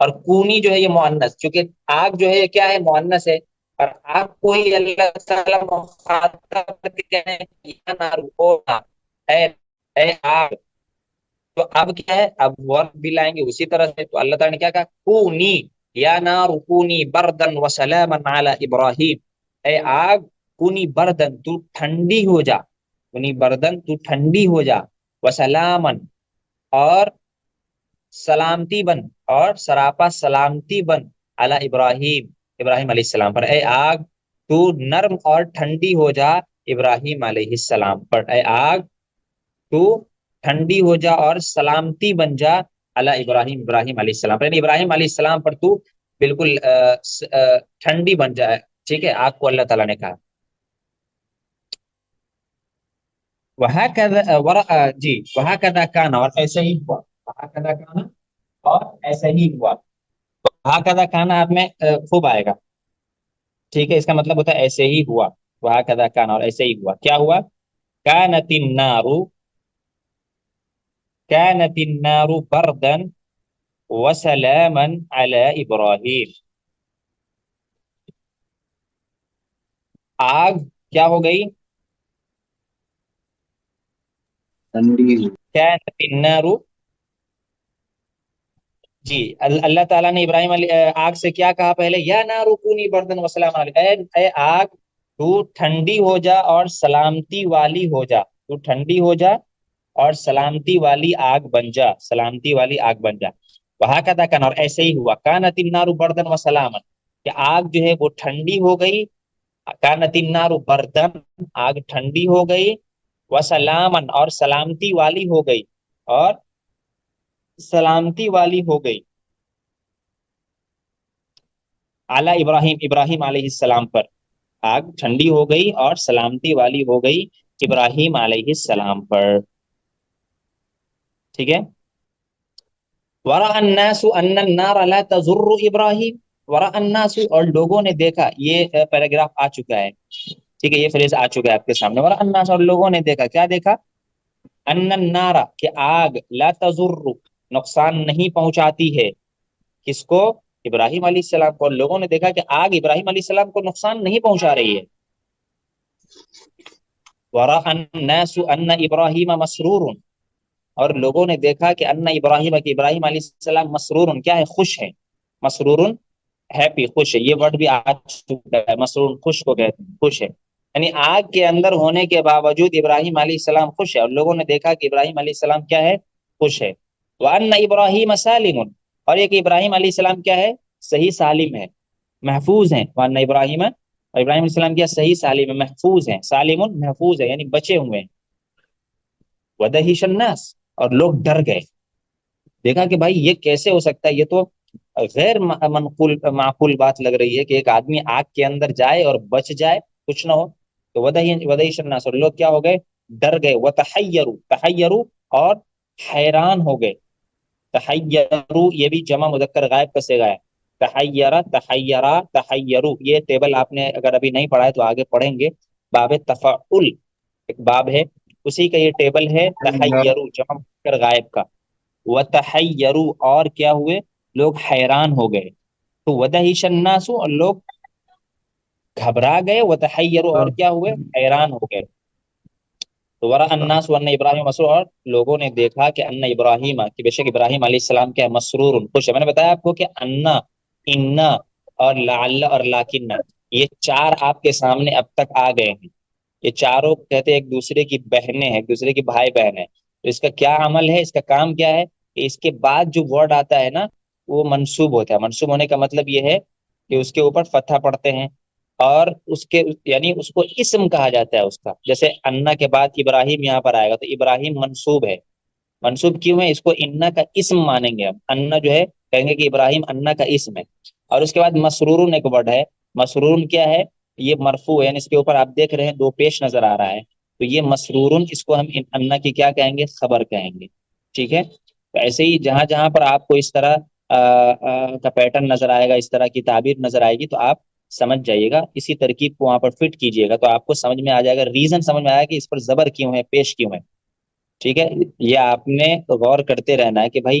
اور کونی جو ہے یہ مؤنث، چونکہ آگ جو ہے یہ کیا ہے، مؤنث ہے، اور آگ کو ہی اللہ تعالیٰ مخاطب کر کے کہہ رہے ہیں یا نار کونا، اے آگ، تو اب کیا ہے، اب ورب بھی لائیں گے اسی طرح سے، تو اللہ تعالیٰ نے کیا کہا، کونی یا نار کونی بردن و سلاما علی ابراہیم، اے آگ کونی بردن، تو ٹھنڈی ہو جا، کونی بردن تو ٹھنڈی ہو جا، وسلامن اور سلامتی بن، اور سراپا سلامتی بن، علی ابراہیم، ابراہیم علیہ السلام پر، اے آگ تو نرم اور ٹھنڈی ہو جا ابراہیم علیہ السلام پر، اے آگ تو ٹھنڈی ہو جا اور سلامتی بن جا علی ابراہیم، ابراہیم علیہ السلام پر، یعنی ابراہیم علیہ السلام پر تو بالکل ٹھنڈی بن جائے، ٹھیک ہے، آگ کو اللہ تعالیٰ نے کہا۔ جی وہکذا کان، اور ایسے ہی ہوا، وہکذا کان اور ایسے ہی ہوا، وہکذا کان آپ میں خوب آئے گا، ٹھیک ہے، اس کا مطلب ہوتا ہے ایسے ہی ہوا، وہکذا کان اور ایسے ہی ہوا، کیا ہوا، کانت النار، كانت النار بردا وسلاما على ابراہیم، آگ کیا ہو گئی، ٹھنڈی، كانت النار، جی اللہ تعالیٰ نے ابراہیم آگ سے کیا کہا پہلے، یا نار کونی بردن وسلاما علی، اے آگ تو ٹھنڈی ہو جا اور سلامتی والی ہو جا، تو ٹھنڈی ہو جا اور سلامتی والی آگ بن جا، سلامتی والی آگ بن جا، وہکذا کان اور ایسے ہی ہوا، کانت النار بردن وسلاما، کہ آگ جو ہے وہ ٹھنڈی ہو گئی، کانت النار بردن، آگ ٹھنڈی ہو گئی، وسلاما اور سلامتی والی ہو گئی، اور سلامتی والی ہو گئی، اعلی ابراہیم، ابراہیم علیہ السلام پر، آگ ٹھنڈی ہو گئی اور سلامتی والی ہو گئی ابراہیم علیہ السلام پر، ٹھیک ہے۔ ورأى الناس ان النار لا تضر ابراہیم، ورأى الناس اور لوگوں نے دیکھا، یہ پیراگراف آ چکا ہے، ٹھیک ہے، یہ فریز آ چکا ہے آپ کے سامنے، ورأى الناس اور لوگوں نے دیکھا، کیا دیکھا، ان النار کہ آگ، لا تضر نقصان نہیں پہنچاتی ہے، کس کو، ابراہیم علیہ السلام کو، لوگوں نے دیکھا کہ آگ ابراہیم علیہ السلام کو نقصان نہیں پہنچا رہی ہے، ورأى الناس ان ابراہیم مسرور، اور لوگوں نے دیکھا کہ ان ابراہیم، کہ ابراہیم علیہ السلام مسرور کیا ہے، خوش ہے، مسرور ہیپی، خوش ہے، یہ ورڈ بھی آ چکا ہے، مسرور خوش کو کہتے ہیں، خوش ہے، یعنی آگ کے اندر ہونے کے باوجود ابراہیم علیہ السلام خوش ہے، اور لوگوں نے دیکھا کہ ابراہیم علیہ السلام کیا ہے، خوش ہے، وان ابراہیم سالم، اور یہ کہ ابراہیم علیہ السلام کیا ہے، صحیح سالم ہے، محفوظ ہیں، وان ابراہیم، اور ابراہیم علیہ السلام کیا صحیح سالم ہے، محفوظ ہیں، سالم محفوظ ہے، یعنی بچے ہوئے ہیں، ودہش الناس اور لوگ ڈر گئے، دیکھا کہ بھائی یہ کیسے ہو سکتا ہے، یہ تو غیر منقول معقول بات لگ رہی ہے کہ ایک آدمی آگ کے اندر جائے اور بچ جائے، کچھ نہ ہو، تو ودہش الناس، اور لوگ کیا ہو گئے، ڈر گئے، وتحیروا، تحیروا اور حیران ہو گئے، تحیروا یہ بھی جمع مذکر غائب کا صیغہ ہے، تحیرا، تحیرا، تحیروا، یہ ٹیبل آپ نے اگر ابھی نہیں پڑھا ہے تو آگے پڑھیں گے، باب تفعل ایک باب ہے، اسی کا یہ ٹیبل ہے، تحیروا جمع مذکر غائب کا، وتحیروا اور کیا ہوئے، لوگ حیران ہو گئے، تو ودہش الناس اور لوگ گھبرا گئے، وتحیروا اور کیا ہوئے، حیران ہو گئے، تو ورا الناس وان ابراہیم مسرور، اور لوگوں نے دیکھا کہ ان ابراہیم، کہ بے شک ابراہیم علیہ السلام کیا مسرور خوش ہے، میں نے بتایا آپ کو کہ انا، انا اور لعل اور لاکن، یہ چار آپ کے سامنے اب تک آ گئے ہیں، یہ چاروں کہتے ہیں ایک دوسرے کی بہنیں ہیں، ایک دوسرے کی بھائی بہن ہیں، تو اس کا کیا عمل ہے، اس کا کام کیا ہے، کہ اس کے بعد جو ورڈ آتا ہے نا وہ منصوب ہوتا ہے، منصوب ہونے کا مطلب یہ ہے کہ اس کے اوپر فتحہ پڑھتے ہیں، اور اس کے یعنی اس کو اسم کہا جاتا ہے اس کا، جیسے انا کے بعد ابراہیم یہاں پر آئے گا تو ابراہیم منصوب ہے، منصوب کیوں ہے، اس کو انا کا اسم مانیں گے ہم، انا جو ہے کہیں گے کہ ابراہیم انا کا اسم ہے، اور اس کے بعد مسرورن ایک ورڈ ہے، مسرورن کیا ہے، یہ مرفوع ہے، یعنی اس کے اوپر آپ دیکھ رہے ہیں دو پیش نظر آ رہا ہے، تو یہ مسرورن، اس کو ہم انا کی کیا کہیں گے، خبر کہیں گے، ٹھیک ہے، تو ایسے ہی جہاں جہاں پر آپ کو اس طرح کا پیٹرن نظر آئے گا، اس طرح کی تعبیر نظر آئے گی، تو آپ سمجھ جائیے گا، اسی ترکیب کو وہاں پر فٹ کیجیے گا، تو آپ کو سمجھ میں آ جائے گا، ریزن سمجھ میں آیا کہ اس پر زبر کیوں ہے، پیش کیوں ہے، ٹھیک ہے، یہ آپ نے غور کرتے رہنا ہے کہ بھائی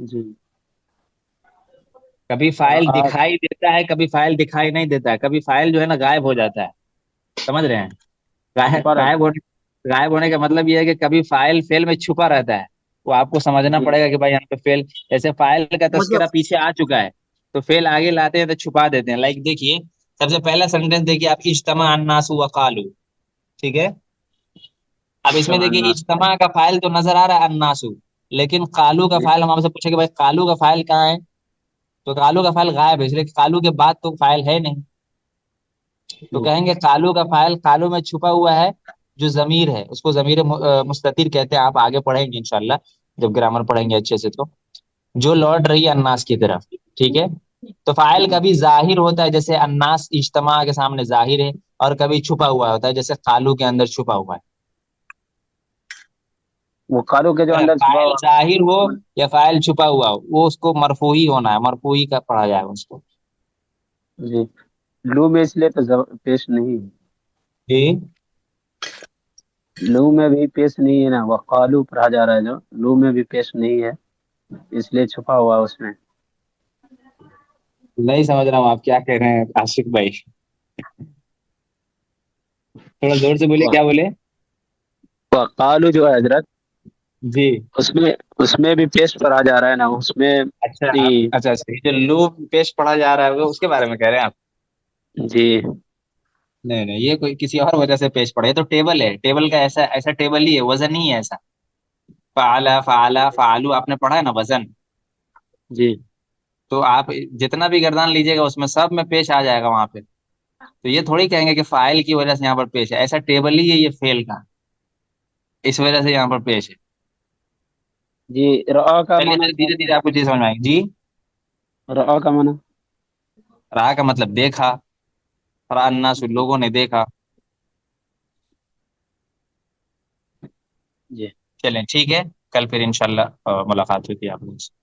جی کبھی فائل رآ دکھائی دیتا ہے، کبھی فائل دکھائی نہیں دیتا ہے، کبھی فائل جو ہے نا غائب ہو جاتا ہے، سمجھ رہے ہیں؟ چھپا رہتا غائب ہونے کا مطلب یہ ہے کہ کبھی فائل فیل میں چھپا رہتا ہے، وہ آپ کو ہے۔ سمجھنا جی پڑے گا کہ بھائی یہاں پہ فیل، جیسے فائل کا مطلب تذکرہ پیچھے آ چکا ہے تو فیل آگے لاتے ہیں تو چھپا دیتے ہیں. لائک دیکھیے سب سے پہلا سینٹینس دیکھیے آپ، اجتماع الناس وقالوا، ٹھیک ہے؟ اب اس میں اجتماع دیکھیے الناس، اجتماع کا فائل تو نظر آ رہا ہے الناسو، لیکن قالو کا جی فائل ہم آپ سے پوچھیں کہ بھائی قالو کا فائل کہاں ہے، تو قالو کا فائل غائب ہے، اس لیے کہ قالو کے بعد تو فائل ہے نہیں، تو جی کہیں گے قالو کا فائل قالو میں چھپا ہوا ہے، جو ضمیر ہے اس کو ضمیر مستتر کہتے ہیں، آپ آگے پڑھیں گے انشاءاللہ جب گرامر پڑھیں گے اچھے سے، تو جو لوٹ رہی ہے الناس کی طرف، ٹھیک ہے؟ تو فائل جی کبھی ظاہر ہوتا ہے جیسے الناس اجتماع کے سامنے ظاہر ہے، اور کبھی چھپا ہوا ہوتا ہے جیسے قالو کے اندر چھپا ہوا وہ قالو کے جو ہے. اندر چھپا فائل ہوا ظاہر ہو یا فائل چھپا ہوا ہو، وہ اس کو مرفوعی ہونا ہے، مرفوعی کا پڑھا جائے گا اس کو. جی لو میں اس لیے تو پیش نہیں ہے، جی لو میں بھی پیش نہیں ہے نا، وہ قالو پڑھا جا رہا ہے جو لو میں بھی پیش نہیں ہے، اس لیے چھپا ہوا ہے اس میں۔ نہیں سمجھ رہا ہوں آپ کیا کہہ رہے ہیں عاشق بھائی، تھوڑا زور سے بولیے، کیا بولے؟ وہ قالو جو ہے حضرت، جی اس میں بھی پیش پڑھا جا رہا ہے نا، اس میں اچھا اچھا اچھا، یہ جو لوپ پیش پڑھا جا رہا ہے وہ اس کے بارے میں کہہ رہے ہیں آپ؟ جی نہیں نہیں، یہ کوئی کسی اور وجہ سے پیش پڑا، یہ تو ٹیبل ہے، ٹیبل کا ایسا ایسا ٹیبل ہی ہے، وزن نہیں ہے ایسا. فعلا فعلا فعلو آپ نے پڑھا ہے نا وزن، جی تو آپ جتنا بھی گردان لیجیے گا اس میں سب میں پیش آ جائے گا وہاں پہ، تو یہ تھوڑی کہیں گے کہ فائل کی وجہ سے یہاں پر پیش ہے، ایسا ٹیبل ہی ہے یہ فیل کا، اس وجہ سے یہاں پر پیش ہے. جی رآ کا چلیے معنی چلیے کیا دھیرے ہے؟ دھیرے آپ کو چیز سمجھ میں آئے گی. جی رآ کا معنی رہا کا مطلب دیکھا، رأى الناس لوگوں نے دیکھا. جی چلیں ٹھیک ہے، کل پھر انشاءاللہ ملاقات ہوتی ہے آپ لوگوں سے.